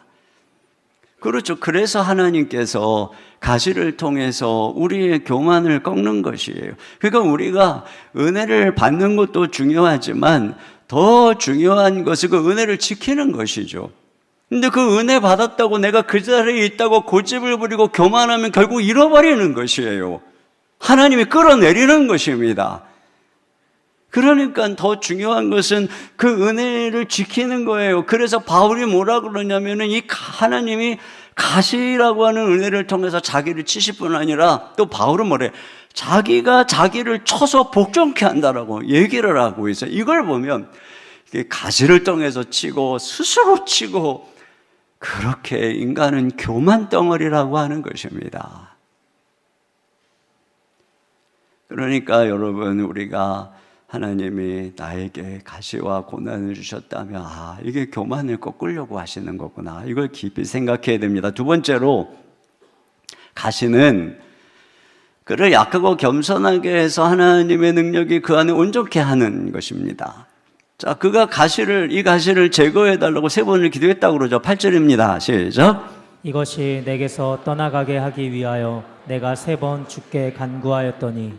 그렇죠. 그래서 하나님께서 가시를 통해서 우리의 교만을 꺾는 것이에요. 그러니까 우리가 은혜를 받는 것도 중요하지만 더 중요한 것은 그 은혜를 지키는 것이죠. 근데 그 은혜 받았다고 내가 그 자리에 있다고 고집을 부리고 교만하면 결국 잃어버리는 것이에요. 하나님이 끌어내리는 것입니다. 그러니까 더 중요한 것은 그 은혜를 지키는 거예요. 그래서 바울이 뭐라 그러냐면은 이 하나님이 가시라고 하는 은혜를 통해서 자기를 치실 뿐 아니라 또 바울은 뭐래? 자기가 자기를 쳐서 복종케 한다라고 얘기를 하고 있어요. 이걸 보면 가시를 통해서 치고 스스로 치고 그렇게 인간은 교만 덩어리라고 하는 것입니다. 그러니까 여러분, 우리가 하나님이 나에게 가시와 고난을 주셨다면 이게 교만을 꺾으려고 하시는 거구나, 이걸 깊이 생각해야 됩니다. 두 번째로, 가시는 그를 약하고 겸손하게 해서 하나님의 능력이 그 안에 온전케 하는 것입니다. 자, 그가 이 가시를 제거해 달라고 3번을 기도했다고 그러죠. 8절입니다. 시작. 이것이 내게서 떠나가게 하기 위하여 내가 3번 주께 간구하였더니.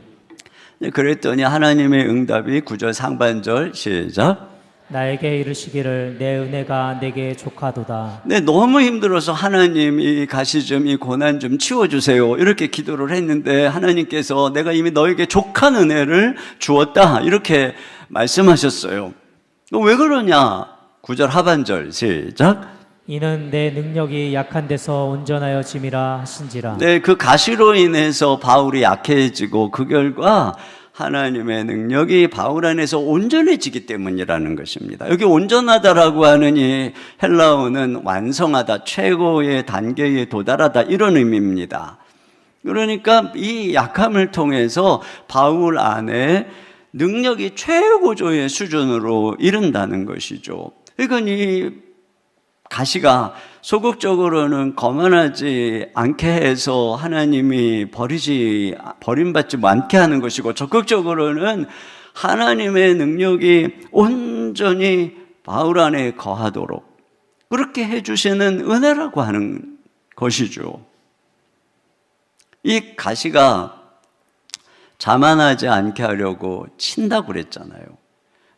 네, 그랬더니 하나님의 응답이 9절 상반절 시작. 나에게 이르시기를 내 은혜가 내게 족하도다. 네, 너무 힘들어서 하나님 이 가시 좀, 이 고난 좀 치워주세요 이렇게 기도를 했는데 하나님께서 내가 이미 너에게 족한 은혜를 주었다 이렇게 말씀하셨어요. 왜 그러냐? 9절 하반절 시작. 이는 내 능력이 약한 데서 온전하여 짐이라 하신지라. 네, 그 가시로 인해서 바울이 약해지고 그 결과 하나님의 능력이 바울 안에서 온전해지기 때문이라는 것입니다. 여기 온전하다라고 하는 이 헬라어는 완성하다, 최고의 단계에 도달하다 이런 의미입니다. 그러니까 이 약함을 통해서 바울 안에 능력이 최고조의 수준으로 이른다는 것이죠. 그러니까 이 가시가 소극적으로는 거만하지 않게 해서 하나님이 버림받지 않게 하는 것이고, 적극적으로는 하나님의 능력이 온전히 바울 안에 거하도록 그렇게 해주시는 은혜라고 하는 것이죠. 이 가시가 자만하지 않게 하려고 친다고 그랬잖아요.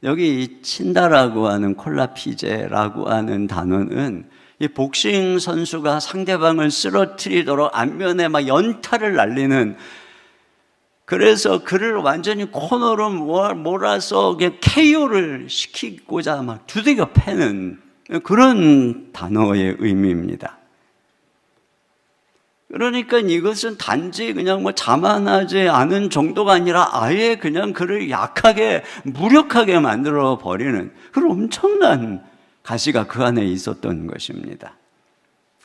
여기 이 친다라고 하는 콜라피제라고 하는 단어는 이 복싱 선수가 상대방을 쓰러뜨리도록 안면에 막 연타를 날리는, 그래서 그를 완전히 코너로 몰아서 그냥 KO를 시키고자 막 두들겨 패는 그런 단어의 의미입니다. 그러니까 이것은 단지 그냥 뭐 자만하지 않은 정도가 아니라 아예 그냥 그를 약하게, 무력하게 만들어 버리는 그런 엄청난 가시가 그 안에 있었던 것입니다.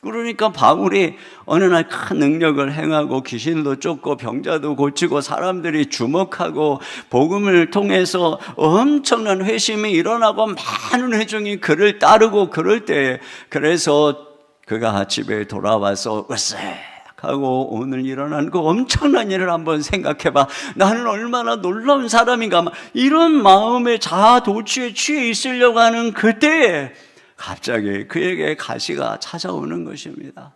그러니까 바울이 어느 날 큰 능력을 행하고 귀신도 쫓고 병자도 고치고 사람들이 주목하고 복음을 통해서 엄청난 회심이 일어나고 많은 회중이 그를 따르고 그럴 때, 그래서 그가 집에 돌아와서 하고 오늘 일어난 그 엄청난 일을 한번 생각해봐. 나는 얼마나 놀라운 사람인가. 이런 마음의 자아 도취에 취해 있으려고 하는 그때에 갑자기 그에게 가시가 찾아오는 것입니다.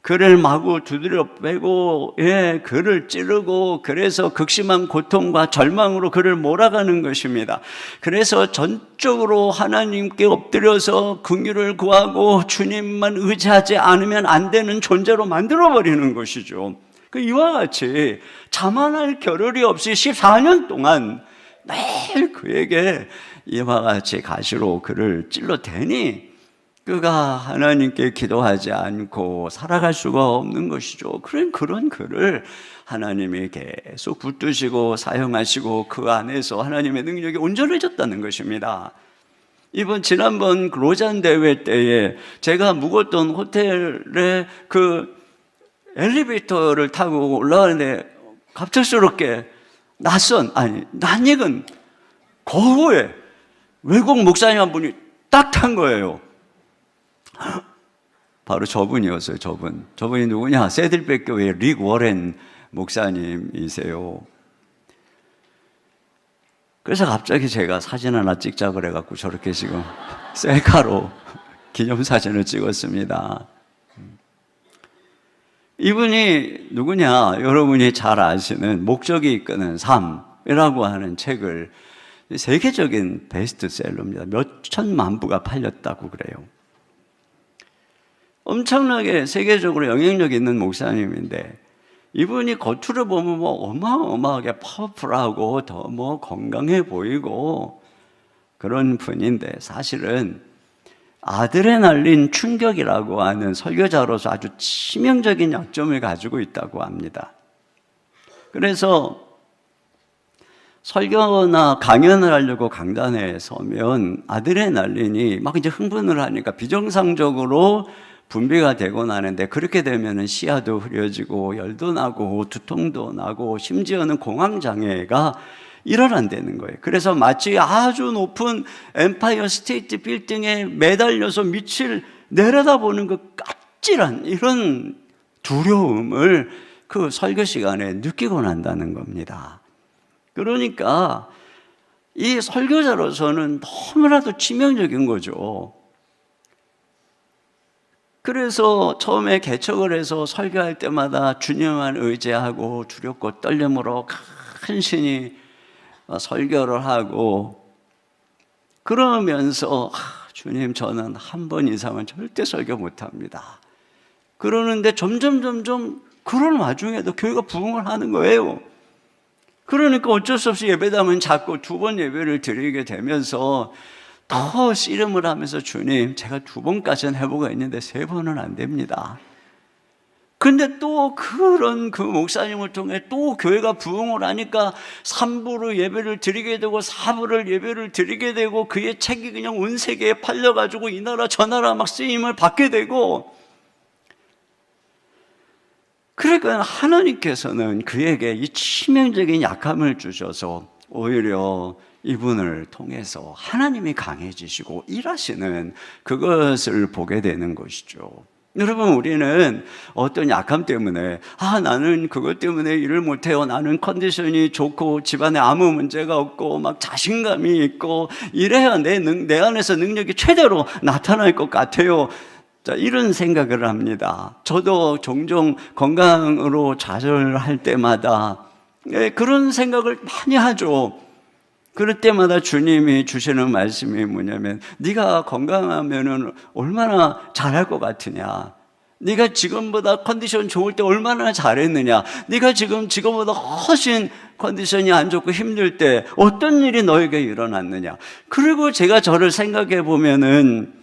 그를 마구 두드려 빼고, 그를 찌르고, 그래서 극심한 고통과 절망으로 그를 몰아가는 것입니다. 그래서 전적으로 하나님께 엎드려서 긍휼을 구하고 주님만 의지하지 않으면 안 되는 존재로 만들어버리는 것이죠. 이와 같이 자만할 겨를이 없이 14년 동안 매일 그에게 이와 같이 가시로 그를 찔러대니 그가 하나님께 기도하지 않고 살아갈 수가 없는 것이죠. 그런 그를 하나님이 계속 붙드시고 사용하시고 그 안에서 하나님의 능력이 온전해졌다는 것입니다. 지난번 로잔 대회 때에 제가 묵었던 호텔에 그 엘리베이터를 타고 올라가는데 갑작스럽게 낯익은 거호의 외국 목사님 한 분이 딱 탄 거예요. 바로 저분이었어요. 저분이 누구냐? 세들백 교회 릭 워렌 목사님이세요. 그래서 갑자기 제가 사진 하나 찍자 그래갖고 저렇게 지금 셀카로 기념사진을 찍었습니다. 이분이 누구냐? 여러분이 잘 아시는 목적이 이끄는 삶이라고 하는 책을, 세계적인 베스트셀러입니다. 몇 천만 부가 팔렸다고 그래요. 엄청나게 세계적으로 영향력 있는 목사님인데, 이분이 겉으로 보면 뭐 어마어마하게 파워풀하고 더 뭐 건강해 보이고 그런 분인데, 사실은 아드레날린 충격이라고 하는 설교자로서 아주 치명적인 약점을 가지고 있다고 합니다. 그래서 설교나 강연을 하려고 강단에 서면 아드레날린이 막 이제 흥분을 하니까 비정상적으로 분비가 되고 나는데, 그렇게 되면 시야도 흐려지고 열도 나고 두통도 나고 심지어는 공황장애가 일어난다는 거예요. 그래서 마치 아주 높은 엠파이어 스테이트 빌딩에 매달려서 밑을 내려다보는 그 까칠한 이런 두려움을 그 설교 시간에 느끼고 난다는 겁니다. 그러니까 이 설교자로서는 너무나도 치명적인 거죠. 그래서 처음에 개척을 해서 설교할 때마다 주님만 의지하고 두렵고 떨림으로 간신히 설교를 하고, 그러면서 주님, 저는 한 번 이상은 절대 설교 못합니다. 그러는데 점점 그런 와중에도 교회가 부흥을 하는 거예요. 그러니까 어쩔 수 없이 예배당은 작고 2번 예배를 드리게 되면서 더 씨름을 하면서, 주님, 제가 2번까지는 해보고 있는데 3번은 안 됩니다. 근데 또 그런 그 목사님을 통해 또 교회가 부흥을 하니까 3부로 예배를 드리게 되고 4부를 예배를 드리게 되고, 그의 책이 그냥 온 세계에 팔려가지고 이 나라 저 나라 막 쓰임을 받게 되고, 그러니까 하나님께서는 그에게 이 치명적인 약함을 주셔서 오히려 이분을 통해서 하나님이 강해지시고 일하시는 그것을 보게 되는 것이죠. 여러분, 우리는 어떤 약함 때문에 나는 그것 때문에 일을 못해요, 나는 컨디션이 좋고 집안에 아무 문제가 없고 막 자신감이 있고 이래야 내 안에서 능력이 최대로 나타날 것 같아요. 자, 이런 생각을 합니다. 저도 종종 건강으로 좌절할 때마다 그런 생각을 많이 하죠. 그럴 때마다 주님이 주시는 말씀이 뭐냐면, 네가 건강하면은 얼마나 잘할 것 같으냐, 네가 지금보다 컨디션 좋을 때 얼마나 잘했느냐, 네가 지금보다 훨씬 컨디션이 안 좋고 힘들 때 어떤 일이 너에게 일어났느냐. 그리고 제가 저를 생각해 보면은,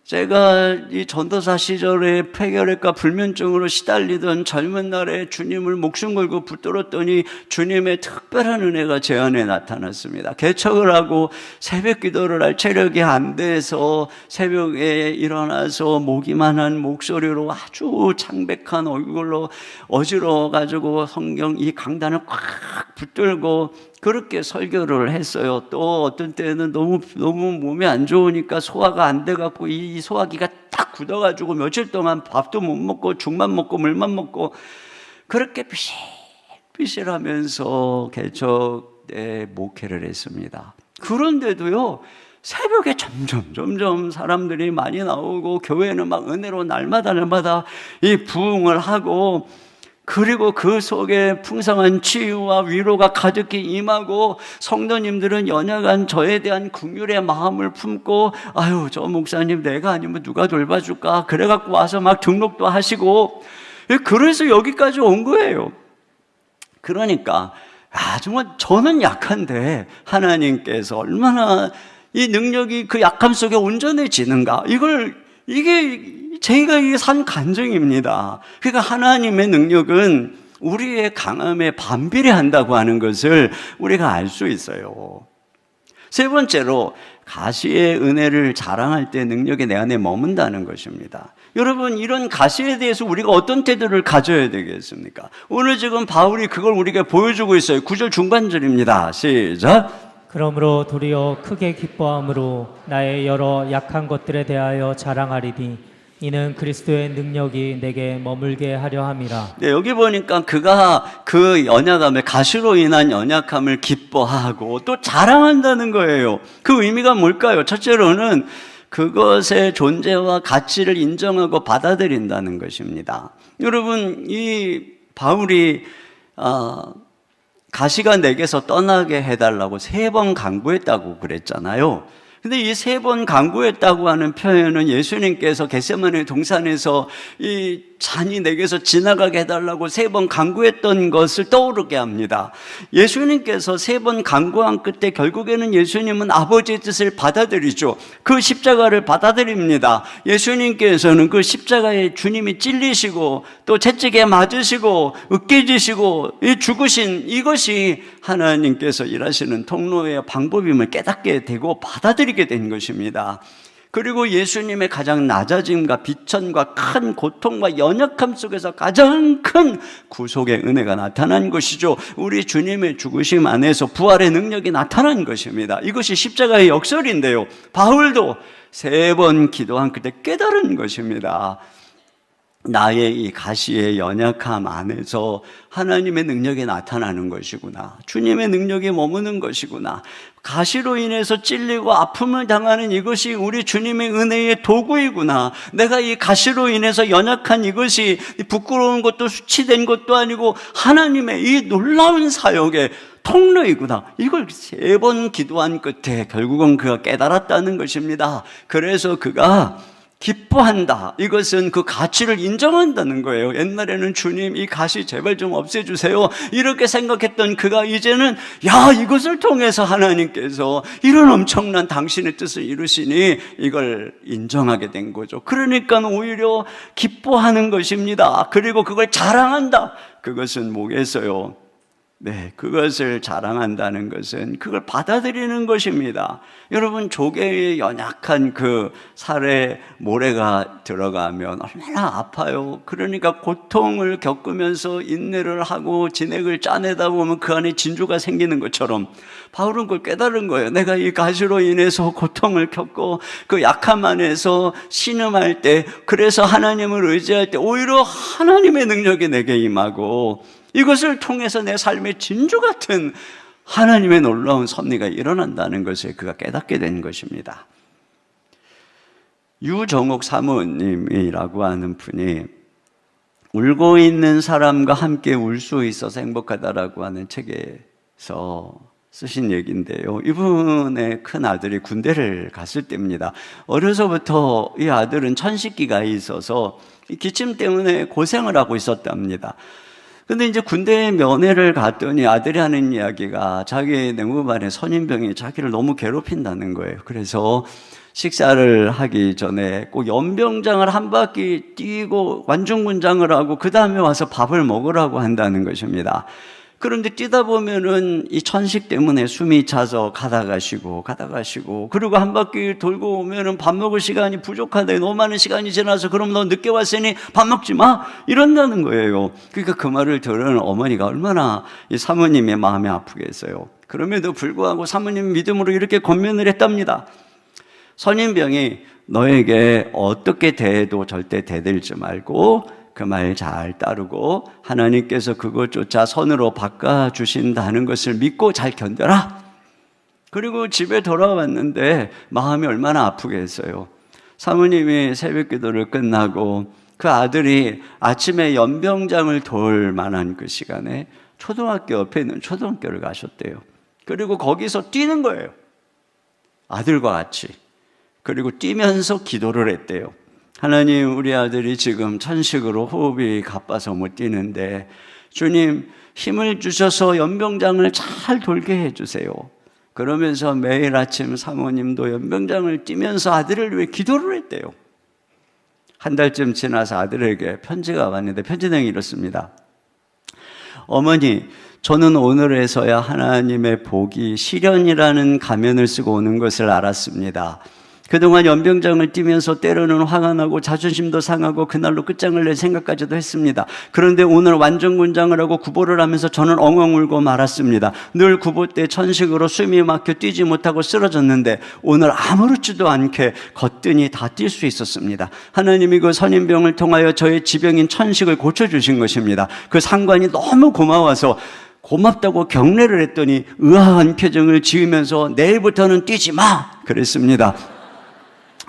제가 이 전도사 시절에 폐결핵과 불면증으로 시달리던 젊은 날에 주님을 목숨 걸고 붙들었더니 주님의 특별한 은혜가 제 안에 나타났습니다. 개척을 하고 새벽 기도를 할 체력이 안 돼서 새벽에 일어나서 모기만한 목소리로 아주 창백한 얼굴로 어지러워가지고 성경 이 강단을 꽉 붙들고 그렇게 설교를 했어요. 또 어떤 때는 너무 몸이 안 좋으니까 소화가 안 돼갖고 이 소화기가 딱 굳어가지고 며칠 동안 밥도 못 먹고 죽만 먹고 물만 먹고 그렇게 비실비실하면서 개척에 목회를 했습니다. 그런데도요, 새벽에 점점 사람들이 많이 나오고 교회는 막 은혜로 날마다 이 부흥을 하고, 그리고 그 속에 풍성한 치유와 위로가 가득히 임하고 성도님들은 연약한 저에 대한 긍휼의 마음을 품고, 아유, 저 목사님 내가 아니면 누가 돌봐줄까, 그래갖고 와서 막 등록도 하시고, 그래서 여기까지 온 거예요. 그러니까 정말 저는 약한데 하나님께서 얼마나 이 능력이 그 약함 속에 온전해지는가, 이게 제가 산 간증입니다. 그러니까 하나님의 능력은 우리의 강함에 반비례한다고 하는 것을 우리가 알 수 있어요. 세 번째로, 가시의 은혜를 자랑할 때 능력이 내 안에 머문다는 것입니다. 여러분, 이런 가시에 대해서 우리가 어떤 태도를 가져야 되겠습니까? 오늘 지금 바울이 그걸 우리에게 보여주고 있어요. 9절 중간절입니다. 시작. 그러므로 도리어 크게 기뻐함으로 나의 여러 약한 것들에 대하여 자랑하리니 이는 그리스도의 능력이 내게 머물게 하려 함이라. 네, 여기 보니까 그가 그 연약함을, 가시로 인한 연약함을 기뻐하고 또 자랑한다는 거예요. 그 의미가 뭘까요? 첫째로는 그것의 존재와 가치를 인정하고 받아들인다는 것입니다. 여러분, 이 바울이 가시가 내게서 떠나게 해달라고 3번 간구했다고 그랬잖아요. 근데 이 3번 간구했다고 하는 표현은 예수님께서 겟세마네 동산에서 이 잔이 내게서 지나가게 해달라고 3번 간구했던 것을 떠오르게 합니다. 예수님께서 3번 간구한 끝에 결국에는 예수님은 아버지의 뜻을 받아들이죠. 그 십자가를 받아들입니다. 예수님께서는 그 십자가에 주님이 찔리시고 또 채찍에 맞으시고 으깨지시고 죽으신 이것이 하나님께서 일하시는 통로의 방법임을 깨닫게 되고 받아들이게 된 것입니다. 그리고 예수님의 가장 낮아짐과 비천과 큰 고통과 연약함 속에서 가장 큰 구속의 은혜가 나타난 것이죠. 우리 주님의 죽으심 안에서 부활의 능력이 나타난 것입니다. 이것이 십자가의 역설인데요, 바울도 3번 기도한 그때 깨달은 것입니다. 나의 이 가시의 연약함 안에서 하나님의 능력이 나타나는 것이구나, 주님의 능력이 머무는 것이구나, 가시로 인해서 찔리고 아픔을 당하는 이것이 우리 주님의 은혜의 도구이구나, 내가 이 가시로 인해서 연약한 이것이 부끄러운 것도 수치된 것도 아니고 하나님의 이 놀라운 사역의 통로이구나, 이걸 3번 기도한 끝에 결국은 그가 깨달았다는 것입니다. 그래서 그가 기뻐한다. 이것은 그 가치를 인정한다는 거예요. 옛날에는 주님 이 가시 제발 좀 없애주세요 이렇게 생각했던 그가 이제는 이것을 통해서 하나님께서 이런 엄청난 당신의 뜻을 이루시니 이걸 인정하게 된 거죠. 그러니까 오히려 기뻐하는 것입니다. 그리고 그걸 자랑한다. 그것은 뭐겠어요? 네, 그것을 자랑한다는 것은 그걸 받아들이는 것입니다. 여러분, 조개의 연약한 그 살에 모래가 들어가면 얼마나 아파요. 그러니까 고통을 겪으면서 인내를 하고 진액을 짜내다 보면 그 안에 진주가 생기는 것처럼 바울은 그걸 깨달은 거예요. 내가 이 가시로 인해서 고통을 겪고 그 약함 안에서 신음할 때, 그래서 하나님을 의지할 때 오히려 하나님의 능력이 내게 임하고 이것을 통해서 내 삶의 진주 같은 하나님의 놀라운 섭리가 일어난다는 것을 그가 깨닫게 된 것입니다. 유정옥 사모님이라고 하는 분이 울고 있는 사람과 함께 울 수 있어서 행복하다라고 하는 책에서 쓰신 얘기인데요. 이분의 큰 아들이 군대를 갔을 때입니다. 어려서부터 이 아들은 천식기가 있어서 기침 때문에 고생을 하고 있었답니다. 근데 이제 군대 면회를 갔더니 아들이 하는 이야기가 자기 내무반의 선임병이 자기를 너무 괴롭힌다는 거예요. 그래서 식사를 하기 전에 꼭 연병장을 한 바퀴 뛰고 완중군장을 하고 그 다음에 와서 밥을 먹으라고 한다는 것입니다. 그런데 뛰다 보면은 이 천식 때문에 숨이 차서 가다가 쉬고 그리고 한 바퀴 돌고 오면은 밥 먹을 시간이 부족하다. 너무 많은 시간이 지나서 그럼 너 늦게 왔으니 밥 먹지 마 이런다는 거예요. 그러니까 그 말을 들은 어머니가 얼마나 이 사모님의 마음이 아프겠어요. 그럼에도 불구하고 사모님 믿음으로 이렇게 권면을 했답니다. 선임병이 너에게 어떻게 대해도 절대 대들지 말고 그 말 잘 따르고 하나님께서 그것조차 선으로 바꿔주신다는 것을 믿고 잘 견뎌라. 그리고 집에 돌아왔는데 마음이 얼마나 아프겠어요. 사모님이 새벽 기도를 끝나고 그 아들이 아침에 연병장을 돌 만한 그 시간에 초등학교 옆에 있는 초등학교를 가셨대요. 그리고 거기서 뛰는 거예요. 아들과 같이. 그리고 뛰면서 기도를 했대요. 하나님, 우리 아들이 지금 천식으로 호흡이 가빠서 못 뛰는데 주님 힘을 주셔서 연병장을 잘 돌게 해주세요. 그러면서 매일 아침 사모님도 연병장을 뛰면서 아들을 위해 기도를 했대요. 한 달쯤 지나서 아들에게 편지가 왔는데 편지 내용이 이렇습니다. 어머니, 저는 오늘에서야 하나님의 복이 시련이라는 가면을 쓰고 오는 것을 알았습니다. 그동안 연병장을 뛰면서 때로는 화가 나고 자존심도 상하고 그날로 끝장을 낼 생각까지도 했습니다. 그런데 오늘 완전군장을 하고 구보를 하면서 저는 엉엉 울고 말았습니다. 늘 구보 때 천식으로 숨이 막혀 뛰지 못하고 쓰러졌는데 오늘 아무렇지도 않게 거뜬히 다 뛸 수 있었습니다. 하나님이 그 선임병을 통하여 저의 지병인 천식을 고쳐주신 것입니다. 그 상관이 너무 고마워서 고맙다고 격려를 했더니 의아한 표정을 지으면서 내일부터는 뛰지 마 그랬습니다.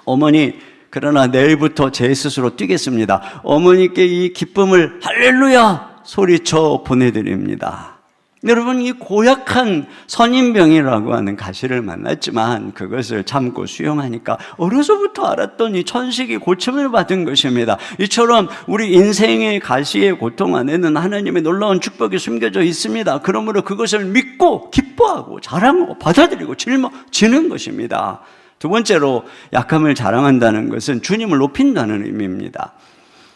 어머니, 그러나 내일부터 제 스스로 뛰겠습니다. 어머니께 이 기쁨을 할렐루야 소리쳐 보내드립니다. 여러분, 이 고약한 선임병이라고 하는 가시를 만났지만 그것을 참고 수용하니까 어려서부터 알았던 이 천식이 고침을 받은 것입니다. 이처럼 우리 인생의 가시의 고통 안에는 하나님의 놀라운 축복이 숨겨져 있습니다. 그러므로 그것을 믿고 기뻐하고 자랑하고 받아들이고 짊어지는 것입니다. 두 번째로 약함을 자랑한다는 것은 주님을 높인다는 의미입니다.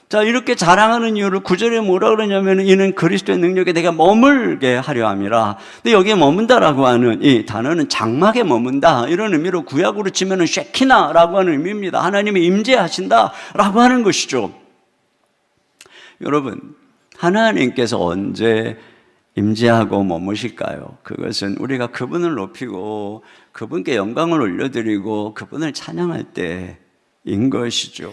자, 이렇게 자랑하는 이유를 9절에 뭐라 그러냐면 이는 그리스도의 능력에 내가 머물게 하려 함이라. 근데 여기에 머문다라고 하는 이 단어는 장막에 머문다 이런 의미로 구약으로 치면은 쉐키나라고 하는 의미입니다. 하나님이 임재하신다라고 하는 것이죠. 여러분, 하나님께서 언제 임재하고 머무실까요? 그것은 우리가 그분을 높이고 그분께 영광을 올려드리고 그분을 찬양할 때인 것이죠.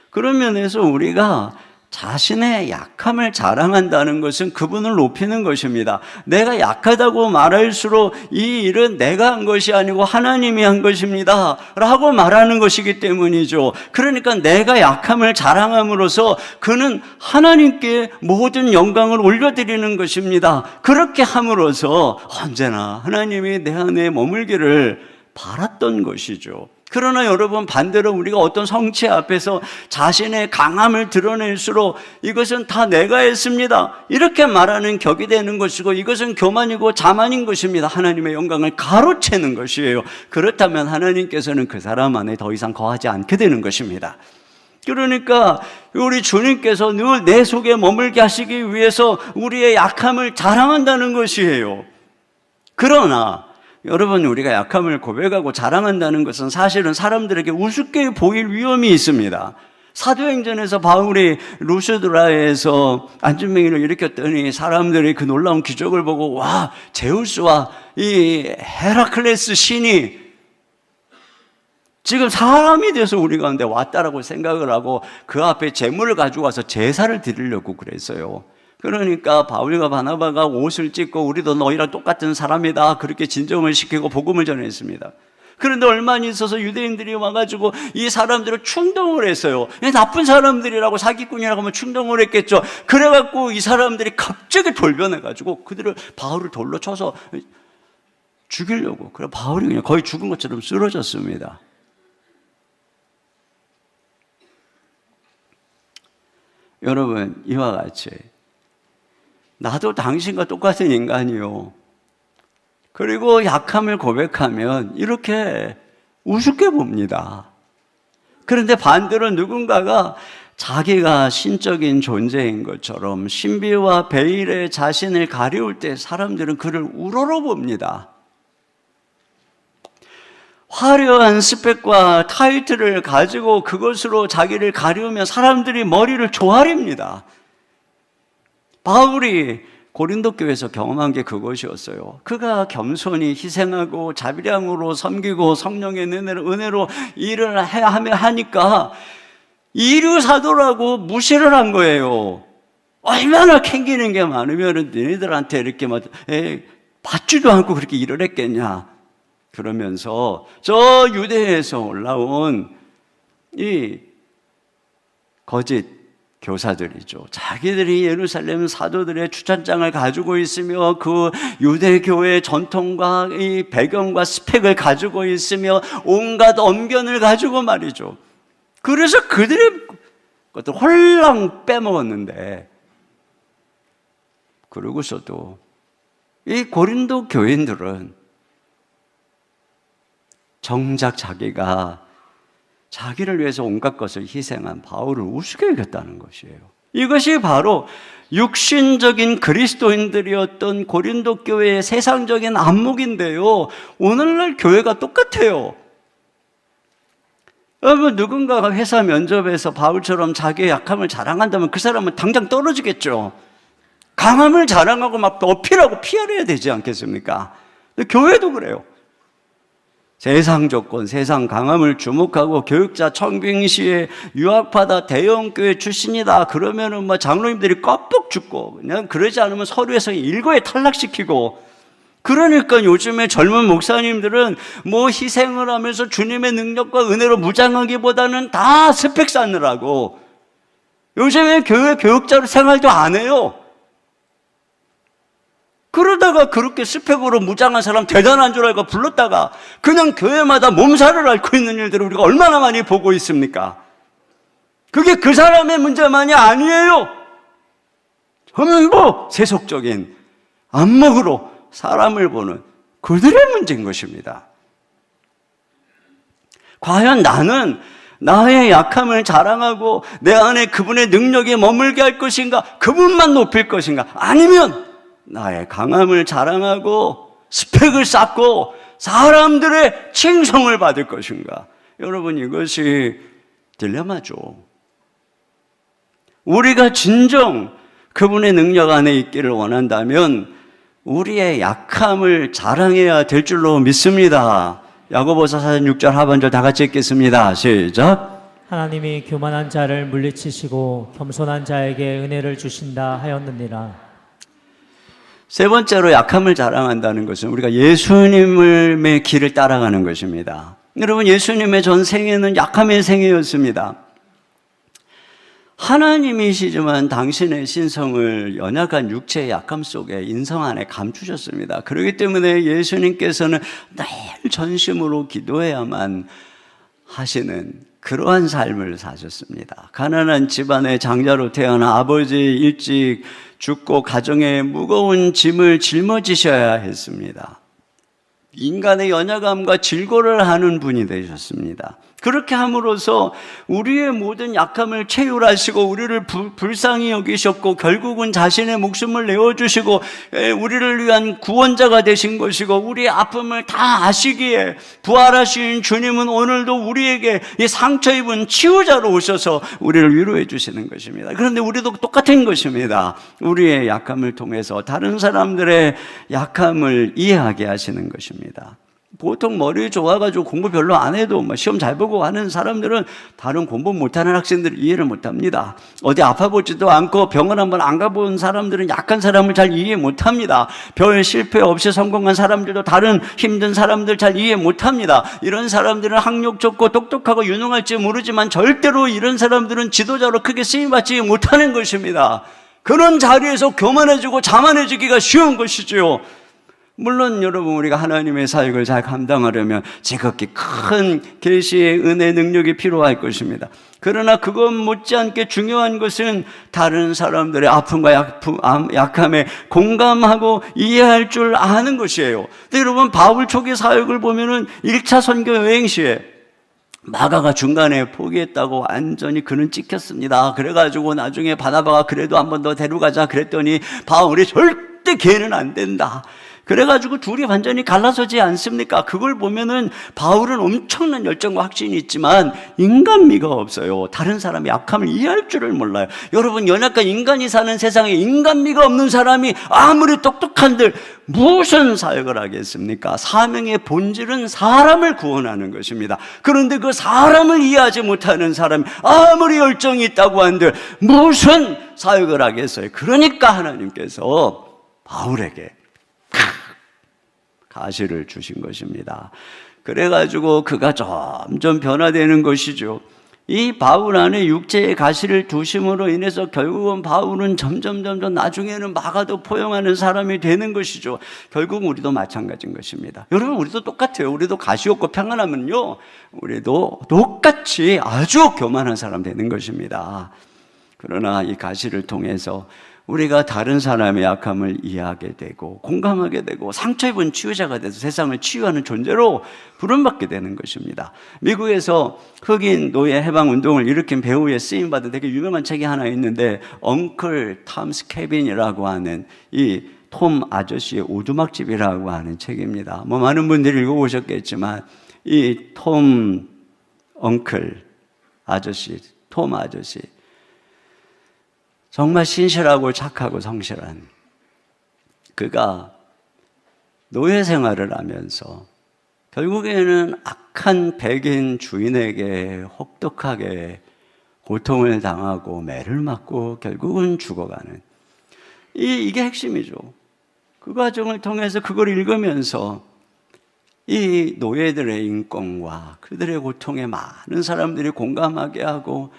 그런 면에서 우리가 자신의 약함을 자랑한다는 것은 그분을 높이는 것입니다. 내가 약하다고 말할수록 이 일은 내가 한 것이 아니고 하나님이 한 것입니다 라고 말하는 것이기 때문이죠. 그러니까 내가 약함을 자랑함으로써 그는 하나님께 모든 영광을 올려드리는 것입니다. 그렇게 함으로써 언제나 하나님이 내 안에 머물기를 바랐던 것이죠. 그러나 여러분, 반대로 우리가 어떤 성취 앞에서 자신의 강함을 드러낼수록 이것은 다 내가 했습니다 이렇게 말하는 격이 되는 것이고 이것은 교만이고 자만인 것입니다. 하나님의 영광을 가로채는 것이에요. 그렇다면 하나님께서는 그 사람 안에 더 이상 거하지 않게 되는 것입니다. 그러니까 우리 주님께서 늘 내 속에 머물게 하시기 위해서 우리의 약함을 자랑한다는 것이에요. 그러나 여러분, 우리가 약함을 고백하고 자랑한다는 것은 사실은 사람들에게 우습게 보일 위험이 있습니다. 사도행전에서 바울이 루스드라에서 안진뱅이를 일으켰더니 사람들이 그 놀라운 기적을 보고 와, 제우스와 이 헤라클레스 신이 지금 사람이 돼서 우리 가운데 왔다라고 생각을 하고 그 앞에 제물을 가지고 와서 제사를 드리려고 그랬어요. 그러니까 바울과 바나바가 옷을 찢고 우리도 너희랑 똑같은 사람이다, 그렇게 진정을 시키고 복음을 전했습니다. 그런데 얼마 안 있어서 유대인들이 와가지고 이 사람들을 충동을 했어요. 나쁜 사람들이라고, 사기꾼이라고 하면 충동을 했겠죠. 그래갖고 이 사람들이 갑자기 돌변해가지고 그들을, 바울을 돌로 쳐서 죽이려고. 그래 바울이 그냥 거의 죽은 것처럼 쓰러졌습니다. 여러분, 이와 같이 나도 당신과 똑같은 인간이요, 그리고 약함을 고백하면 이렇게 우습게 봅니다. 그런데 반대로 누군가가 자기가 신적인 존재인 것처럼 신비와 베일에 자신을 가리울 때 사람들은 그를 우러러 봅니다. 화려한 스펙과 타이틀을 가지고 그것으로 자기를 가리우면 사람들이 머리를 조아립니다. 바울이 고린도 교회에서 경험한 게 그것이었어요. 그가 겸손히 희생하고 자비량으로 섬기고 성령의 은혜로 일을 하니까 이류사도라고 무시를 한 거예요. 얼마나 캥기는 게 많으면 너희들한테 이렇게 받지도 않고 그렇게 일을 했겠냐. 그러면서 저 유대에서 올라온 이 거짓 교사들이죠. 자기들이 예루살렘 사도들의 추천장을 가지고 있으며 그 유대교의 전통과 이 배경과 스펙을 가지고 있으며 온갖 언변을 가지고 말이죠. 그래서 그들의 것들 홀랑 빼먹었는데, 그러고서도 이 고린도 교인들은 정작 자기를 위해서 온갖 것을 희생한 바울을 우습게 여겼다는 것이에요. 이것이 바로 육신적인 그리스도인들이었던 고린도 교회의 세상적인 안목인데요, 오늘날 교회가 똑같아요. 여러분, 누군가가 회사 면접에서 바울처럼 자기의 약함을 자랑한다면 그 사람은 당장 떨어지겠죠. 강함을 자랑하고 막 어필하고 PR해야 되지 않겠습니까? 교회도 그래요. 세상 조건, 세상 강함을 주목하고 교육자 청빙시에 유학파다, 대형교회 출신이다 그러면은 장로님들이 껍벅 죽고, 그냥 그러지 않으면 서류에서 일거에 탈락시키고. 그러니까 요즘에 젊은 목사님들은 희생을 하면서 주님의 능력과 은혜로 무장하기보다는 다 스펙 쌓느라고 요즘에 교회 교육자로 생활도 안 해요. 그러다가 그렇게 스펙으로 무장한 사람 대단한 줄 알고 불렀다가 그냥 교회마다 몸살을 앓고 있는 일들을 우리가 얼마나 많이 보고 있습니까? 그게 그 사람의 문제만이 아니에요. 전부 세속적인 안목으로 사람을 보는 그들의 문제인 것입니다. 과연 나는 나의 약함을 자랑하고 내 안에 그분의 능력이 머물게 할 것인가? 그분만 높일 것인가? 아니면 나의 강함을 자랑하고 스펙을 쌓고 사람들의 칭송을 받을 것인가? 여러분, 이것이 딜레마죠. 우리가 진정 그분의 능력 안에 있기를 원한다면 우리의 약함을 자랑해야 될 줄로 믿습니다. 야고보서 4장 6절 하반절 다 같이 읽겠습니다. 시작. 하나님이 교만한 자를 물리치시고 겸손한 자에게 은혜를 주신다 하였느니라. 세 번째로 약함을 자랑한다는 것은 우리가 예수님의 길을 따라가는 것입니다. 여러분, 예수님의 전 생애는 약함의 생애였습니다. 하나님이시지만 당신의 신성을 연약한 육체의 약함 속에 인성 안에 감추셨습니다. 그렇기 때문에 예수님께서는 늘 전심으로 기도해야만 하시는 그러한 삶을 사셨습니다. 가난한 집안의 장자로 태어나 아버지 일찍 죽고 가정의 무거운 짐을 짊어지셔야 했습니다. 인간의 연약함과 질고를 하는 분이 되셨습니다. 그렇게 함으로써 우리의 모든 약함을 체휼하시고 우리를 불쌍히 여기셨고 결국은 자신의 목숨을 내어주시고 우리를 위한 구원자가 되신 것이고 우리의 아픔을 다 아시기에 부활하신 주님은 오늘도 우리에게 이 상처 입은 치유자로 오셔서 우리를 위로해 주시는 것입니다. 그런데 우리도 똑같은 것입니다. 우리의 약함을 통해서 다른 사람들의 약함을 이해하게 하시는 것입니다. 보통 머리 좋아가지고 공부 별로 안 해도 시험 잘 보고 하는 사람들은 다른 공부 못하는 학생들을 이해를 못합니다. 어디 아파보지도 않고 병원 한번 안 가본 사람들은 약한 사람을 잘 이해 못합니다. 별 실패 없이 성공한 사람들도 다른 힘든 사람들 잘 이해 못합니다. 이런 사람들은 학력 좋고 똑똑하고 유능할지 모르지만 절대로 이런 사람들은 지도자로 크게 쓰임받지 못하는 것입니다. 그런 자리에서 교만해지고 자만해지기가 쉬운 것이죠. 물론 여러분 우리가 하나님의 사역을 잘 감당하려면 지극히 큰 계시의 은혜 능력이 필요할 것입니다. 그러나 그것 못지않게 중요한 것은 다른 사람들의 아픔과 약함에 공감하고 이해할 줄 아는 것이에요. 근데 여러분 바울 초기 사역을 보면은 1차 선교 여행 시에 마가가 중간에 포기했다고 완전히 그는 찍혔습니다. 그래가지고 나중에 바나바가 그래도 한 번 더 데려가자 그랬더니 바울이 절대 걔는 안 된다. 그래가지고 둘이 완전히 갈라서지 않습니까? 그걸 보면은 바울은 엄청난 열정과 확신이 있지만 인간미가 없어요. 다른 사람의 약함을 이해할 줄을 몰라요. 여러분 연약한 인간이 사는 세상에 인간미가 없는 사람이 아무리 똑똑한들 무슨 사역을 하겠습니까? 사명의 본질은 사람을 구원하는 것입니다. 그런데 그 사람을 이해하지 못하는 사람이 아무리 열정이 있다고 한들 무슨 사역을 하겠어요? 그러니까 하나님께서 바울에게 가시를 주신 것입니다. 그래가지고 그가 점점 변화되는 것이죠. 이 바울 안에 육체의 가시를 두심으로 인해서 결국은 바울은 점점 나중에는 마가도 포용하는 사람이 되는 것이죠. 결국 우리도 마찬가지인 것입니다. 여러분 우리도 똑같아요. 우리도 가시 없고 평안하면요 우리도 똑같이 아주 교만한 사람 되는 것입니다. 그러나 이 가시를 통해서 우리가 다른 사람의 약함을 이해하게 되고 공감하게 되고 상처 입은 치유자가 돼서 세상을 치유하는 존재로 부름받게 되는 것입니다. 미국에서 흑인 노예 해방 운동을 일으킨 배우의 쓰임받은 되게 유명한 책이 하나 있는데 엉클 톰스 캐빈이라고 하는 이 톰 아저씨의 오두막집이라고 하는 책입니다. 많은 분들이 읽어보셨겠지만 이 톰 아저씨 정말 신실하고 착하고 성실한 그가 노예 생활을 하면서 결국에는 악한 백인 주인에게 혹독하게 고통을 당하고 매를 맞고 결국은 죽어가는 이게 핵심이죠. 그 과정을 통해서 그걸 읽으면서 이 노예들의 인권과 그들의 고통에 많은 사람들이 공감하게 하고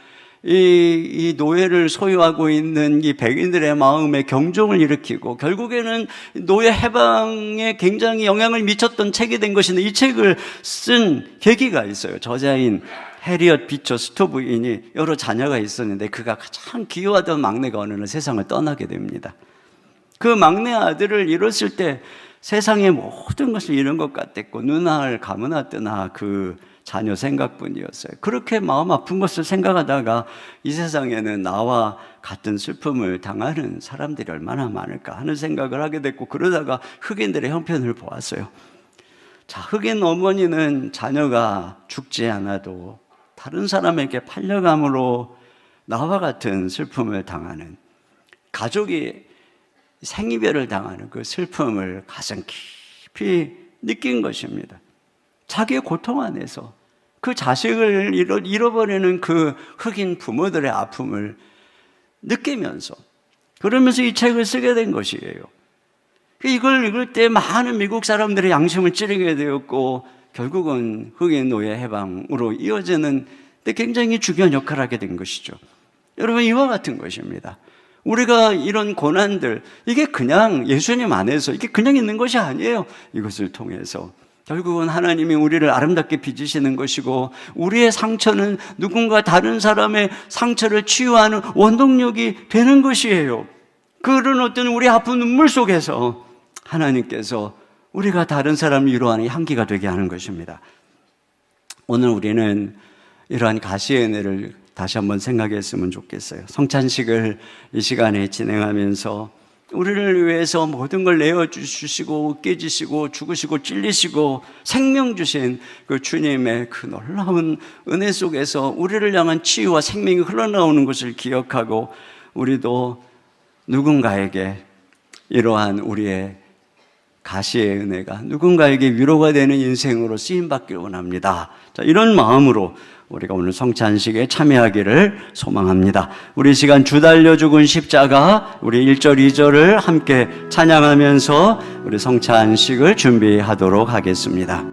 이 노예를 소유하고 있는 이 백인들의 마음에 경종을 일으키고 결국에는 노예 해방에 굉장히 영향을 미쳤던 책이 된 것인데 이 책을 쓴 계기가 있어요. 저자인 해리엇 비처 스토브인이 여러 자녀가 있었는데 그가 가장 귀여워하던 막내가 어느 날 세상을 떠나게 됩니다. 그 막내 아들을 잃었을 때 세상의 모든 것을 잃은 것 같았고 눈알 감으나 그 자녀 생각뿐이었어요. 그렇게 마음 아픈 것을 생각하다가 이 세상에는 나와 같은 슬픔을 당하는 사람들이 얼마나 많을까 하는 생각을 하게 됐고 그러다가 흑인들의 형편을 보았어요. 자, 흑인 어머니는 자녀가 죽지 않아도 다른 사람에게 팔려감으로 나와 같은 슬픔을 당하는 가족이 생이별을 당하는 그 슬픔을 가장 깊이 느낀 것입니다. 자기의 고통 안에서 그 자식을 잃어버리는 그 흑인 부모들의 아픔을 느끼면서 그러면서 이 책을 쓰게 된 것이에요. 이걸 읽을 때 많은 미국 사람들의 양심을 찌르게 되었고 결국은 흑인 노예 해방으로 이어지는 데 굉장히 중요한 역할을 하게 된 것이죠. 여러분 이와 같은 것입니다. 우리가 이런 고난들 이게 그냥 예수님 안에서 이게 그냥 있는 것이 아니에요. 이것을 통해서 결국은 하나님이 우리를 아름답게 빚으시는 것이고 우리의 상처는 누군가 다른 사람의 상처를 치유하는 원동력이 되는 것이에요. 그런 어떤 우리 아픈 눈물 속에서 하나님께서 우리가 다른 사람을 위로하는 향기가 되게 하는 것입니다. 오늘 우리는 이러한 가시의 은혜를 다시 한번 생각했으면 좋겠어요. 성찬식을 이 시간에 진행하면서 우리를 위해서 모든 걸 내어주시고 깨지시고 죽으시고 찔리시고 생명 주신 그 주님의 그 놀라운 은혜 속에서 우리를 향한 치유와 생명이 흘러나오는 것을 기억하고 우리도 누군가에게 이러한 우리의 가시의 은혜가 누군가에게 위로가 되는 인생으로 쓰임받기를 원합니다. 자, 이런 마음으로 우리가 오늘 성찬식에 참여하기를 소망합니다. 우리 시간 주 달려 죽은 십자가 우리 1절 2절을 함께 찬양하면서 우리 성찬식을 준비하도록 하겠습니다.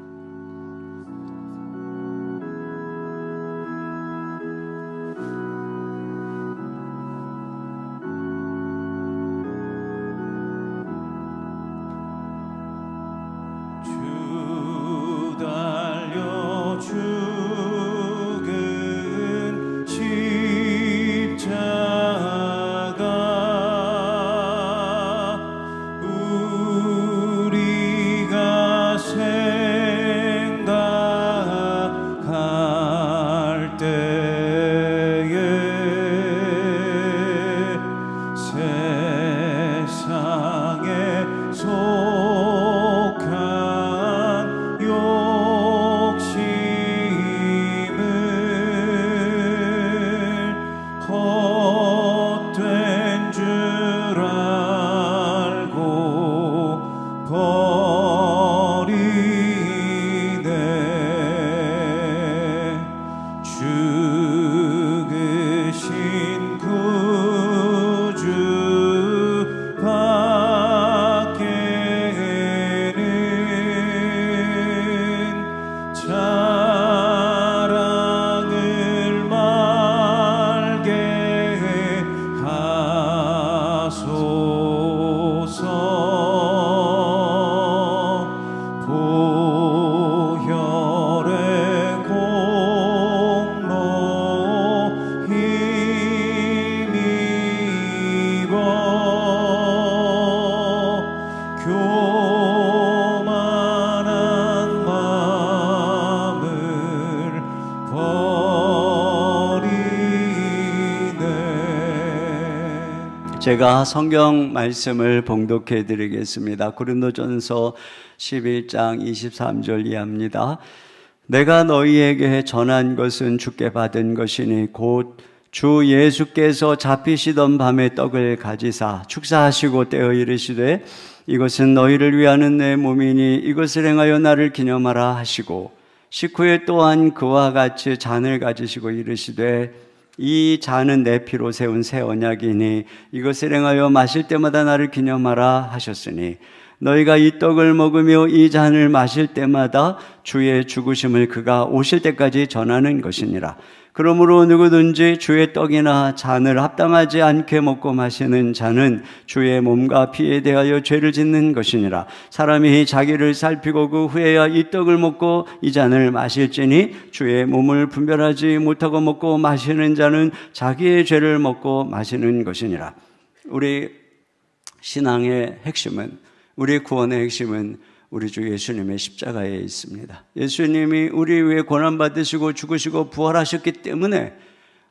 제가 성경 말씀을 봉독해 드리겠습니다. 고린도전서 11장 23절 이하입니다. 내가 너희에게 전한 것은 주께 받은 것이니 곧 주 예수께서 잡히시던 밤에 떡을 가지사 축사하시고 떼어 이르시되 이것은 너희를 위하는 내 몸이니 이것을 행하여 나를 기념하라 하시고 식후에 또한 그와 같이 잔을 가지시고 이르시되 이 잔은 내 피로 세운 새 언약이니 이것을 행하여 마실 때마다 나를 기념하라 하셨으니 너희가 이 떡을 먹으며 이 잔을 마실 때마다 주의 죽으심을 그가 오실 때까지 전하는 것이니라. 그러므로 누구든지 주의 떡이나 잔을 합당하지 않게 먹고 마시는 자는 주의 몸과 피에 대하여 죄를 짓는 것이니라. 사람이 자기를 살피고 그 후에야 이 떡을 먹고 이 잔을 마실지니 주의 몸을 분별하지 못하고 먹고 마시는 자는 자기의 죄를 먹고 마시는 것이니라. 우리 신앙의 핵심은, 우리 구원의 핵심은 우리 주 예수님의 십자가에 있습니다. 예수님이 우리 위해 고난받으시고 죽으시고 부활하셨기 때문에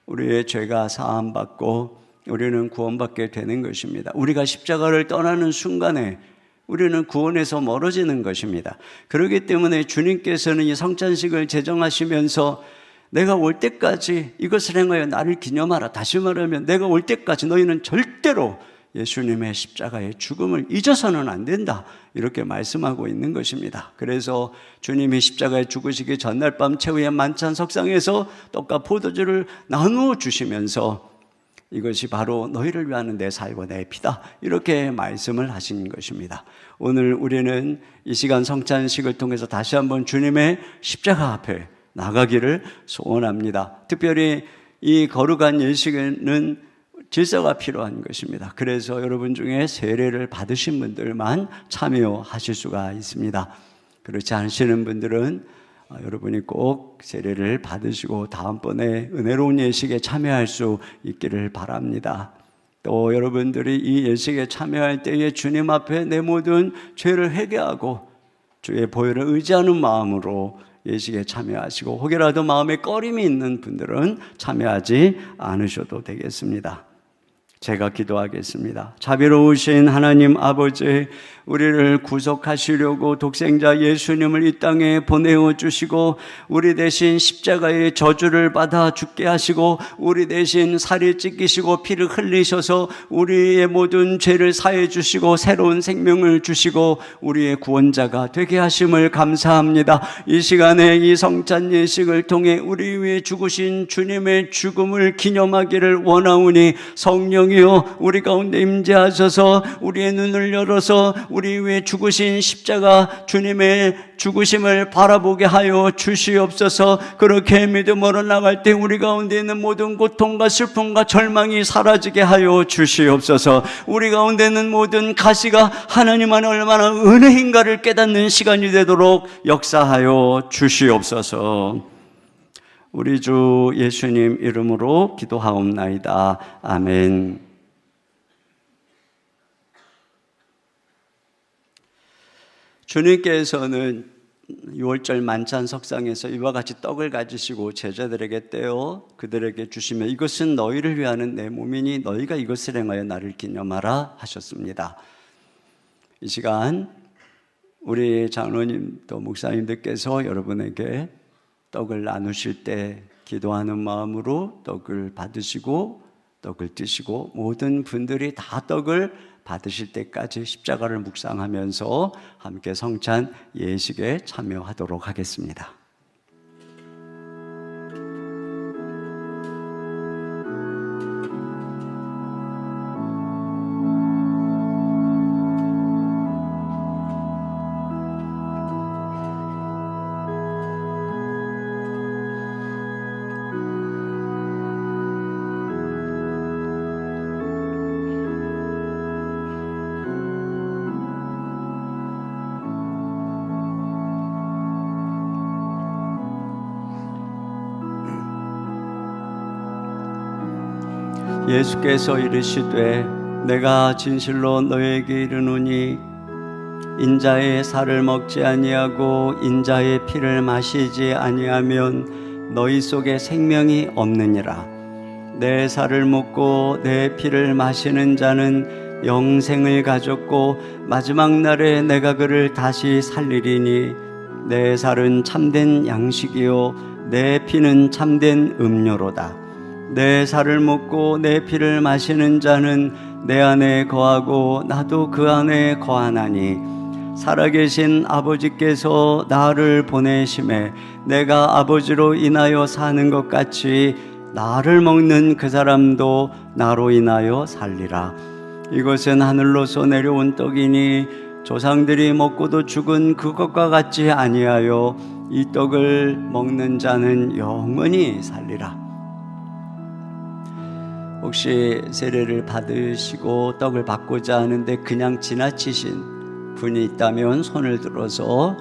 우리의 죄가 사함받고 우리는 구원받게 되는 것입니다. 우리가 십자가를 떠나는 순간에 우리는 구원에서 멀어지는 것입니다. 그렇기 때문에 주님께서는 이 성찬식을 제정하시면서 내가 올 때까지 이것을 행하여 나를 기념하라. 다시 말하면 내가 올 때까지 너희는 절대로 예수님의 십자가의 죽음을 잊어서는 안 된다, 이렇게 말씀하고 있는 것입니다. 그래서 주님이 십자가에 죽으시기 전날 밤 최후의 만찬 석상에서 떡과 포도주를 나누어 주시면서 이것이 바로 너희를 위하는 내 살과 내 피다, 이렇게 말씀을 하신 것입니다. 오늘 우리는 이 시간 성찬식을 통해서 다시 한번 주님의 십자가 앞에 나가기를 소원합니다. 특별히 이 거룩한 예식에는 질서가 필요한 것입니다. 그래서 여러분 중에 세례를 받으신 분들만 참여하실 수가 있습니다. 그렇지 않으시는 분들은 여러분이 꼭 세례를 받으시고 다음번에 은혜로운 예식에 참여할 수 있기를 바랍니다. 또 여러분들이 이 예식에 참여할 때에 주님 앞에 내 모든 죄를 회개하고 주의 보혈을 의지하는 마음으로 예식에 참여하시고, 혹여라도 마음에 꺼림이 있는 분들은 참여하지 않으셔도 되겠습니다. 제가 기도하겠습니다. 자비로우신 하나님 아버지, 우리를 구속하시려고 독생자 예수님을 이 땅에 보내어 주시고, 우리 대신 십자가의 저주를 받아 죽게 하시고, 우리 대신 살이 찢기시고 피를 흘리셔서 우리의 모든 죄를 사해 주시고 새로운 생명을 주시고 우리의 구원자가 되게 하심을 감사합니다. 이 시간에 이 성찬 예식을 통해 우리 위해 죽으신 주님의 죽음을 기념하기를 원하오니, 성령이여 우리 가운데 임재하셔서 우리의 눈을 열어서 우리 위해 죽으신 십자가 주님의 죽으심을 바라보게 하여 주시옵소서. 그렇게 믿음으로 나갈 때 우리 가운데 있는 모든 고통과 슬픔과 절망이 사라지게 하여 주시옵소서. 우리 가운데 있는 모든 가시가 하나님 안에 얼마나 은혜인가를 깨닫는 시간이 되도록 역사하여 주시옵소서. 우리 주 예수님 이름으로 기도하옵나이다. 아멘. 주님께서는 6월절 만찬 석상에서 이와 같이 떡을 가지시고 제자들에게 떼어 그들에게 주시며, 이것은 너희를 위하는 내 몸이니 너희가 이것을 행하여 나를 기념하라 하셨습니다. 이 시간 우리 장로님 또 목사님들께서 여러분에게 떡을 나누실 때 기도하는 마음으로 떡을 받으시고 떡을 드시고, 모든 분들이 다 떡을 받으실 때까지 십자가를 묵상하면서 함께 성찬 예식에 참여하도록 하겠습니다. 예수께서 이르시되 내가 진실로 너에게 이르노니 인자의 살을 먹지 아니하고 인자의 피를 마시지 아니하면 너희 속에 생명이 없느니라. 내 살을 먹고 내 피를 마시는 자는 영생을 가졌고 마지막 날에 내가 그를 다시 살리리니, 내 살은 참된 양식이요 내 피는 참된 음료로다. 내 살을 먹고 내 피를 마시는 자는 내 안에 거하고 나도 그 안에 거하나니, 살아계신 아버지께서 나를 보내심에 내가 아버지로 인하여 사는 것 같이 나를 먹는 그 사람도 나로 인하여 살리라. 이것은 하늘로서 내려온 떡이니 조상들이 먹고도 죽은 그것과 같지 아니하여 이 떡을 먹는 자는 영원히 살리라. 혹시 세례를 받으시고 떡을 받고자 하는데 그냥 지나치신 분이 있다면 손을 들어서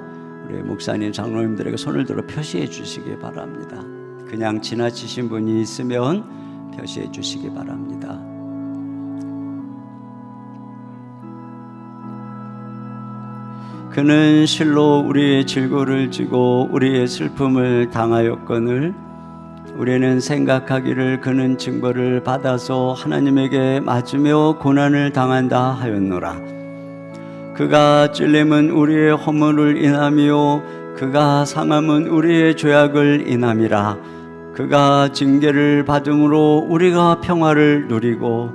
우리 목사님, 장로님들에게 손을 들어 표시해 주시기 바랍니다. 그냥 지나치신 분이 있으면 표시해 주시기 바랍니다. 그는 실로 우리의 질고를 지고 우리의 슬픔을 당하였거늘 우리는 생각하기를 그는 징벌을 받아서 하나님에게 맞으며 고난을 당한다 하였노라. 그가 찔림은 우리의 허물을 인하며 그가 상함은 우리의 죄악을 인함이라. 그가 징계를 받음으로 우리가 평화를 누리고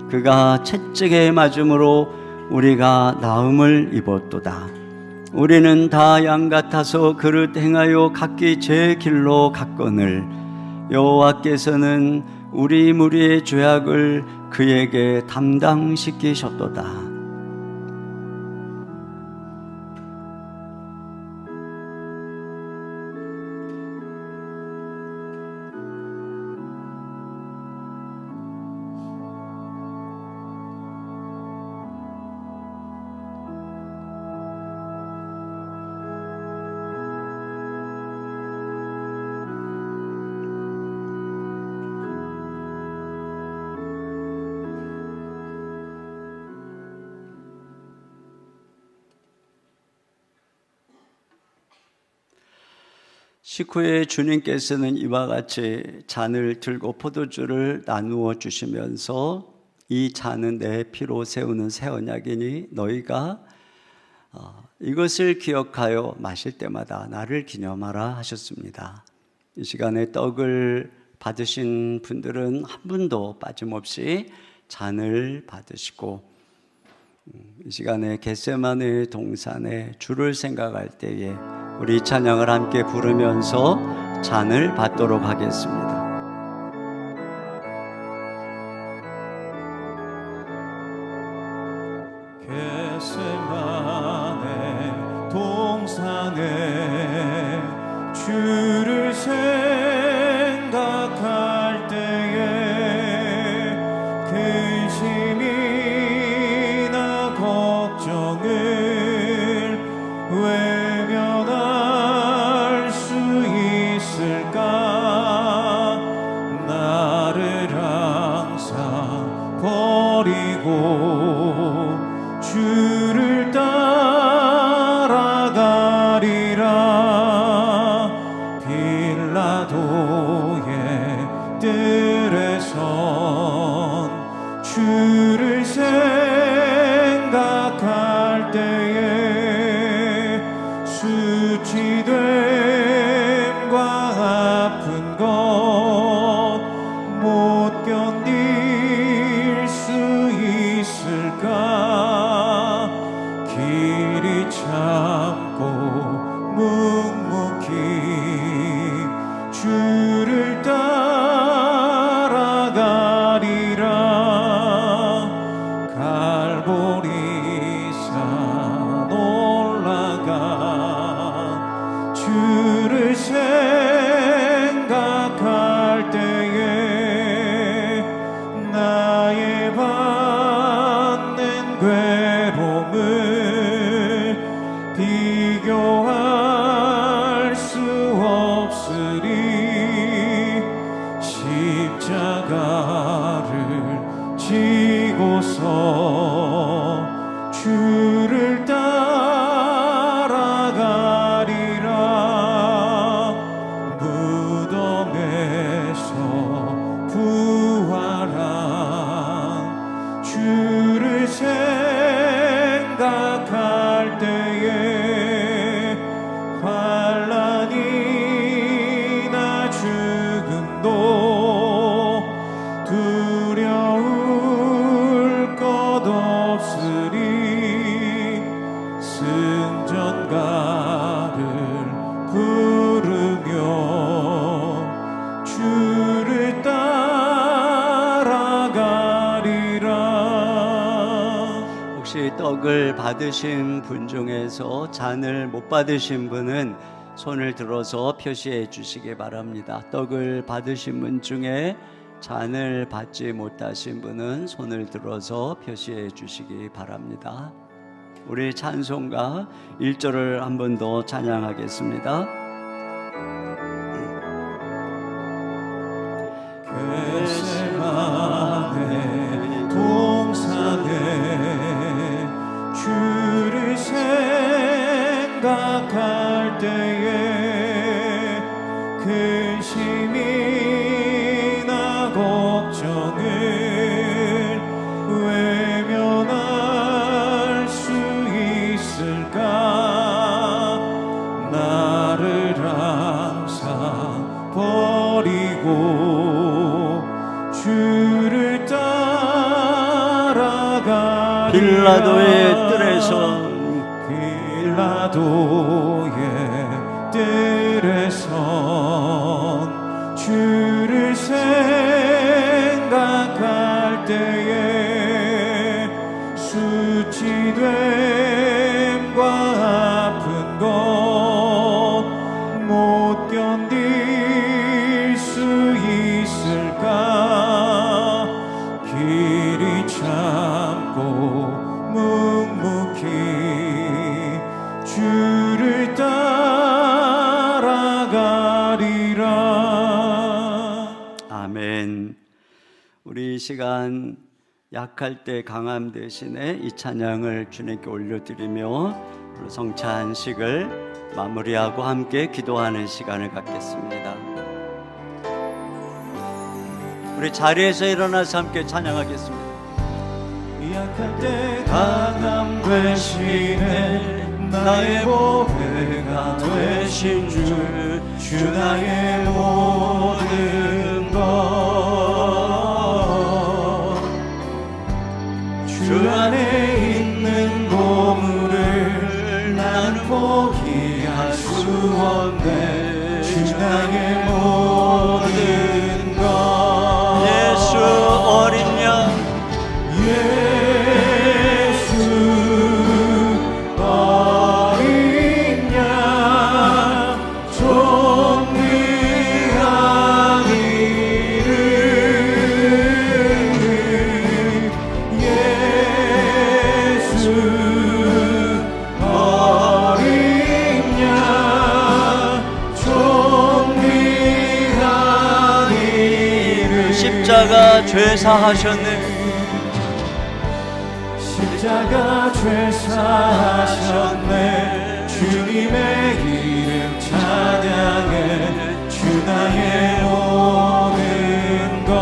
그가 채찍에 맞음으로 우리가 나음을 입었도다. 우리는 다 양 같아서 그릇 행하여 각기 제 길로 갔거늘 여호와께서는 우리 무리의 죄악을 그에게 담당시키셨도다. 식후에 주님께서는 이와 같이 잔을 들고 포도주를 나누어 주시면서 이 잔은 내 피로 세우는 새 언약이니 너희가 이것을 기억하여 마실 때마다 나를 기념하라 하셨습니다. 이 시간에 떡을 받으신 분들은 한 분도 빠짐없이 잔을 받으시고, 이 시간에 겟세마네 동산에 주를 생각할 때에 우리 찬양을 함께 부르면서 잔을 받도록 하겠습니다. 겟세마네 동산에 주를 생각할 때에 근심이나 걱정을 외면할 수 있을까? 나를 항상 버리고 주를 따라가리라. 빌라도의 뜰에 선 주를 생각할 때에 수치됨과 아픈 것 못 견딜 수 있을까? 길이 참고 묵묵히 주를 따라가리라. 갈보리산 올라가 주를 생각할 때에 나의 받는 괴로움을 비교할 수 없으리. 십자가를 지고서 주를 따라가리라. 무덤에서 부활한 주를 생각할 때에 환난이나 죽음도 두려울 것 없으리. 승전가를 부르며 주를 따라가리라. 혹시 떡을 받으신 분 중에서 잔을 못 받으신 분은 손을 들어서 표시해 주시기 바랍니다. 떡을 받으신 분 중에 잔을 받지 못하신 분은 손을 들어서 표시해 주시기 바랍니다. 우리 찬송가 1절을 한 번 더 찬양하겠습니다. 겟세마네 동산에 주를 생각할 때에 근심이나 걱정을 외면할 수 있을까? 나를 항상 버리고 주를 따라가리라. 빌라도의 뜰에서 빌라도의 뜰에 선 주를 생각할 때에 수치됨과 아픈 것 못 견딜 수 있을까? 길이 참고 묵묵히 주를 따라가리라. 아멘. 우리 이 시간 약할 때 강함 대신에 이 찬양을 주님께 올려드리며 성찬식을 마무리하고 함께 기도하는 시간을 갖겠습니다. 우리 자리에서 일어나서 함께 찬양하겠습니다. 약할 때 강함 되시네 나의 보배가 되신 주 나의 모든 것 주 안에 있는 보물을 나는 포기할 수 없네 주 나의 모든 것 예수 어린 양 예수 어린 양 존귀한 이름 예수 어린 양 존귀한 이름 십자가 죄사하셨네 십자가 죄사하셨네 주님의 이름 찬양해 주 나의 모든 것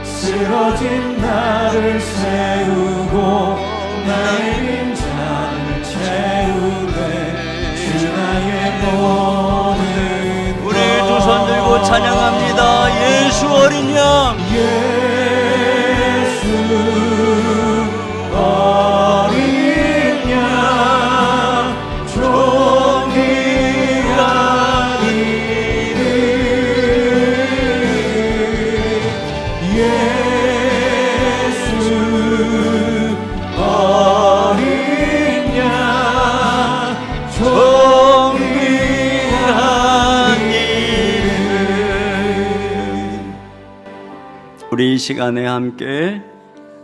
쓰러진 나를 세우고 나의 빈잔을 채우네 주 나의 모든 것 우리 두 손 들고 찬양합니다. 예수 어린 양 예수 어린 양 존귀한 이름 예수 어린 양 존귀한 이름 우리 이 시간에 함께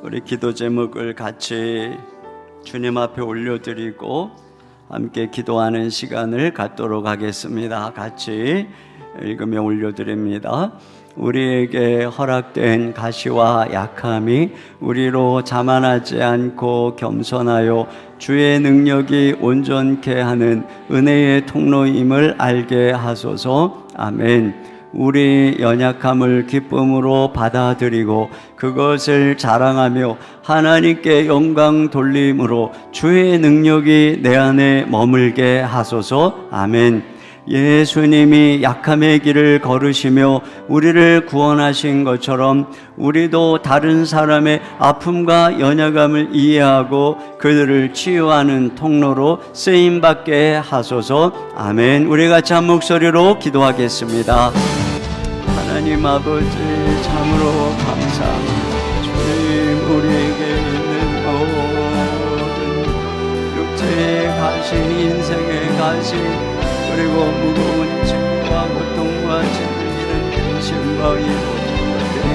우리 기도 제목을 같이 주님 앞에 올려드리고 함께 기도하는 시간을 갖도록 하겠습니다. 같이 읽으며 올려드립니다. 우리에게 허락된 가시와 약함이 우리로 자만하지 않고 겸손하여 주의 능력이 온전케 하는 은혜의 통로임을 알게 하소서. 아멘. 우리 연약함을 기쁨으로 받아들이고 그것을 자랑하며 하나님께 영광 돌림으로 주의 능력이 내 안에 머물게 하소서. 아멘. 예수님이 약함의 길을 걸으시며 우리를 구원하신 것처럼 우리도 다른 사람의 아픔과 연약함을 이해하고 그들을 치유하는 통로로 쓰임받게 하소서. 아멘. 우리 같이 한 목소리로 기도하겠습니다. 하나님 아버지 참으로 감사합니다. 주님 우리에게 있는 모든 육체의 가시 인생의 가시 그리고 무거운 짐과 고통과 짓눌리는 근심과 이 모든 것들이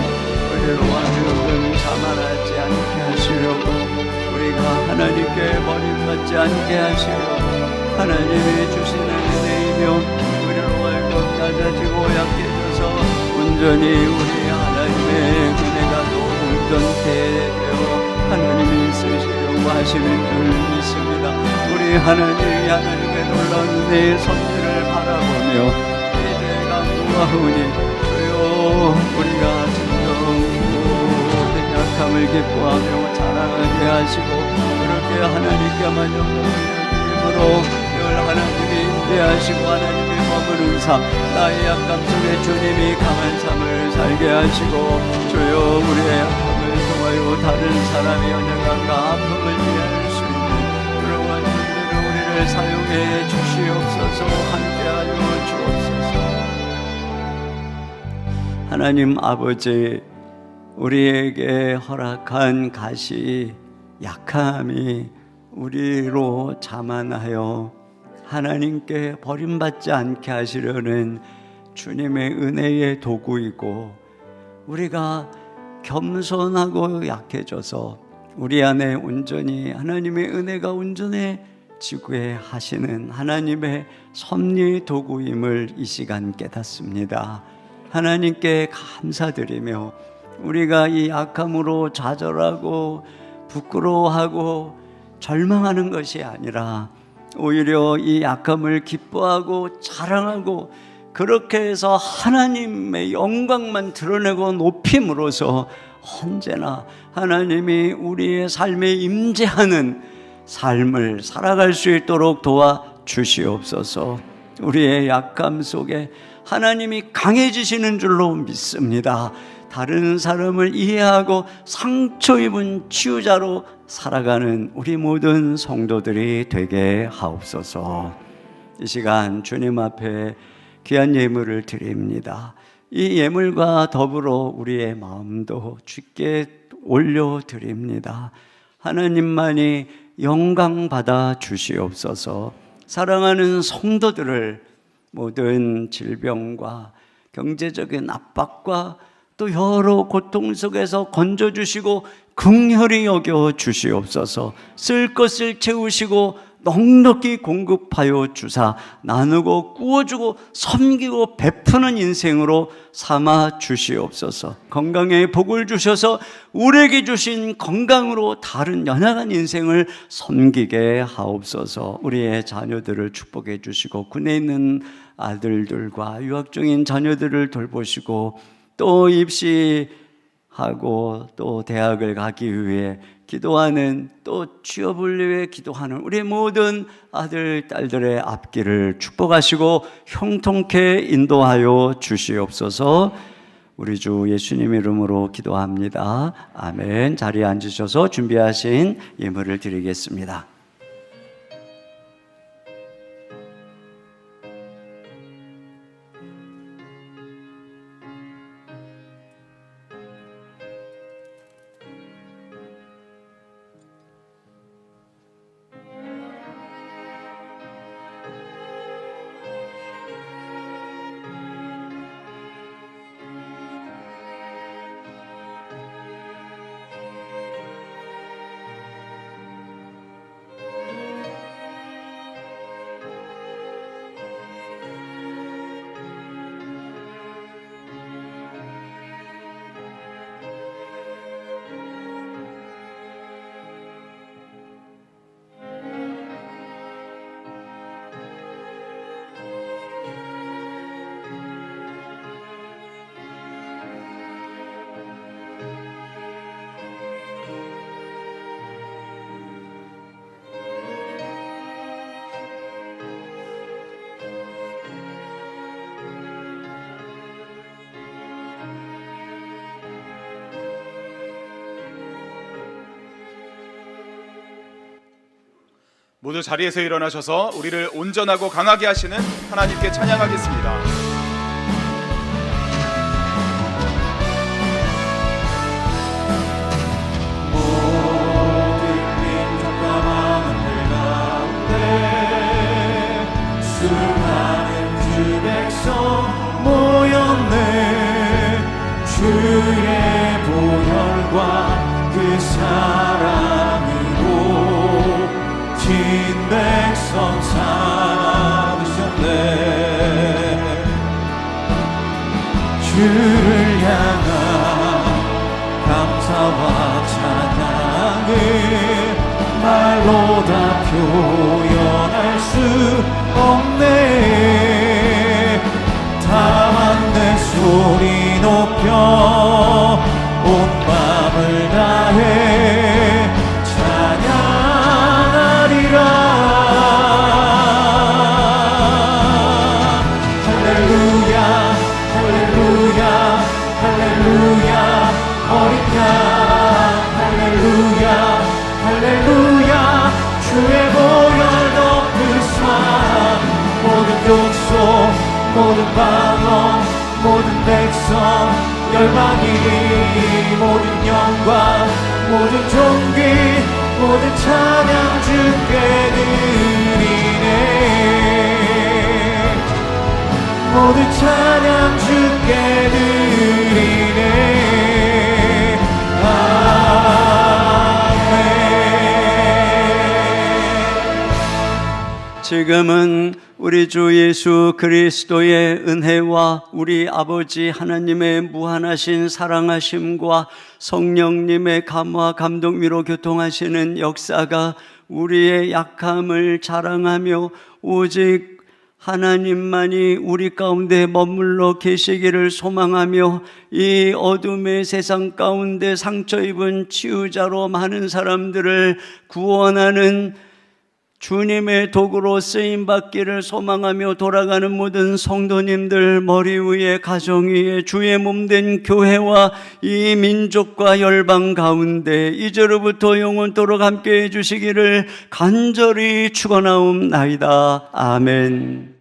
우리로 하여금 자만하지 않게 하시려고 우리가 하나님께 버림받지 않게 하시려고 하나님이 주시는 은혜이며 우리로 하여금 낮아지고 약해져서 온전히 우리 하나님의 은혜가 또 온전케 되어 하나님이 쓰시려고 하시는 줄 믿습니다. 우리 하나님의 놀라운 은혜의 섭리를 바라보며 이제 간구하오니 주여 우리가 진정 모든 약함을 기뻐하며 자랑하게 하시고 그렇게 하나님께만 영광을 드림으로 늘 하나님이 임재하시고 하나님이 머무는 삶 나의 약함 속에 주님이 강한 삶을 살게 하시고 주여 우리의 약함을 통하여 다른 사람의 연약함과 아픔을 이해할 수 있는 그러한 일들을 우리를 사용해 주시옵소서. 함께하여 주옵소서. 하나님 아버지 우리에게 허락한 가시 약함이 우리로 자만하여 하나님께 버림받지 않게 하시려는 주님의 은혜의 도구이고 우리가 겸손하고 약해져서 우리 안에 온전히 하나님의 은혜가 온전해지게 하시는 하나님의 섭리 도구임을 이 시간 깨닫습니다. 하나님께 감사드리며 우리가 이 약함으로 좌절하고 부끄러워하고 절망하는 것이 아니라 오히려 이 약함을 기뻐하고 자랑하고 그렇게 해서 하나님의 영광만 드러내고 높임으로써 언제나 하나님이 우리의 삶에 임재하는 삶을 살아갈 수 있도록 도와주시옵소서. 우리의 약함 속에 하나님이 강해지시는 줄로 믿습니다. 다른 사람을 이해하고 상처 입은 치유자로 살아가는 우리 모든 성도들이 되게 하옵소서. 이 시간 주님 앞에 귀한 예물을 드립니다. 이 예물과 더불어 우리의 마음도 주께 올려드립니다. 하나님만이 영광 받아 주시옵소서. 사랑하는 성도들을 모든 질병과 경제적인 압박과 또 여러 고통 속에서 건져주시고 긍휼히 여겨 주시옵소서. 쓸 것을 채우시고 넉넉히 공급하여 주사 나누고 꾸어주고 섬기고 베푸는 인생으로 삼아 주시옵소서. 건강에 복을 주셔서 우리에게 주신 건강으로 다른 연약한 인생을 섬기게 하옵소서. 우리의 자녀들을 축복해 주시고 군에 있는 아들들과 유학 중인 자녀들을 돌보시고 또 입시하고 또 대학을 가기 위해 기도하는 또 취업을 위해 기도하는 우리 모든 아들, 딸들의 앞길을 축복하시고 형통케 인도하여 주시옵소서. 우리 주 예수님 이름으로 기도합니다. 아멘. 자리에 앉으셔서 준비하신 예물을 드리겠습니다. 모두 자리에서 일어나셔서 우리를 온전하고 강하게 하시는 하나님께 찬양하겠습니다. 모든 민족과 만민들 가운데 수많은 주 백성 모였네. 주의 보혈과 그 사랑으로 진 백성 삼으셨네. 주를 향한 감사와 찬양을 말로 다 표현할 수 없네. 다만 내 소리 높여 온 마음을 다해 찬양하리라. 할렐루야 할렐루야 할렐루야 어린 양 할렐루야 할렐루야 주의 보혈 덮으사 모든 족속 모든 방언 모든 백성 열방이 모든 영광 모든 존귀 모든 찬양 주께 드리네. 모든 찬양 주께 드리네. 아멘. 지금은 우리 주 예수 그리스도의 은혜와 우리 아버지 하나님의 무한하신 사랑하심과 성령님의 감화 감동 위로 교통하시는 역사가 우리의 약함을 자랑하며 오직 하나님만이 우리 가운데 머물러 계시기를 소망하며 이 어둠의 세상 가운데 상처 입은 치유자로 많은 사람들을 구원하는 주님의 도구로 쓰임받기를 소망하며 돌아가는 모든 성도님들, 머리 위에 가정 위에 주의 몸된 교회와 이 민족과 열방 가운데 이제로부터 영원토록 함께해 주시기를 간절히 축원하옵나이다. 아멘.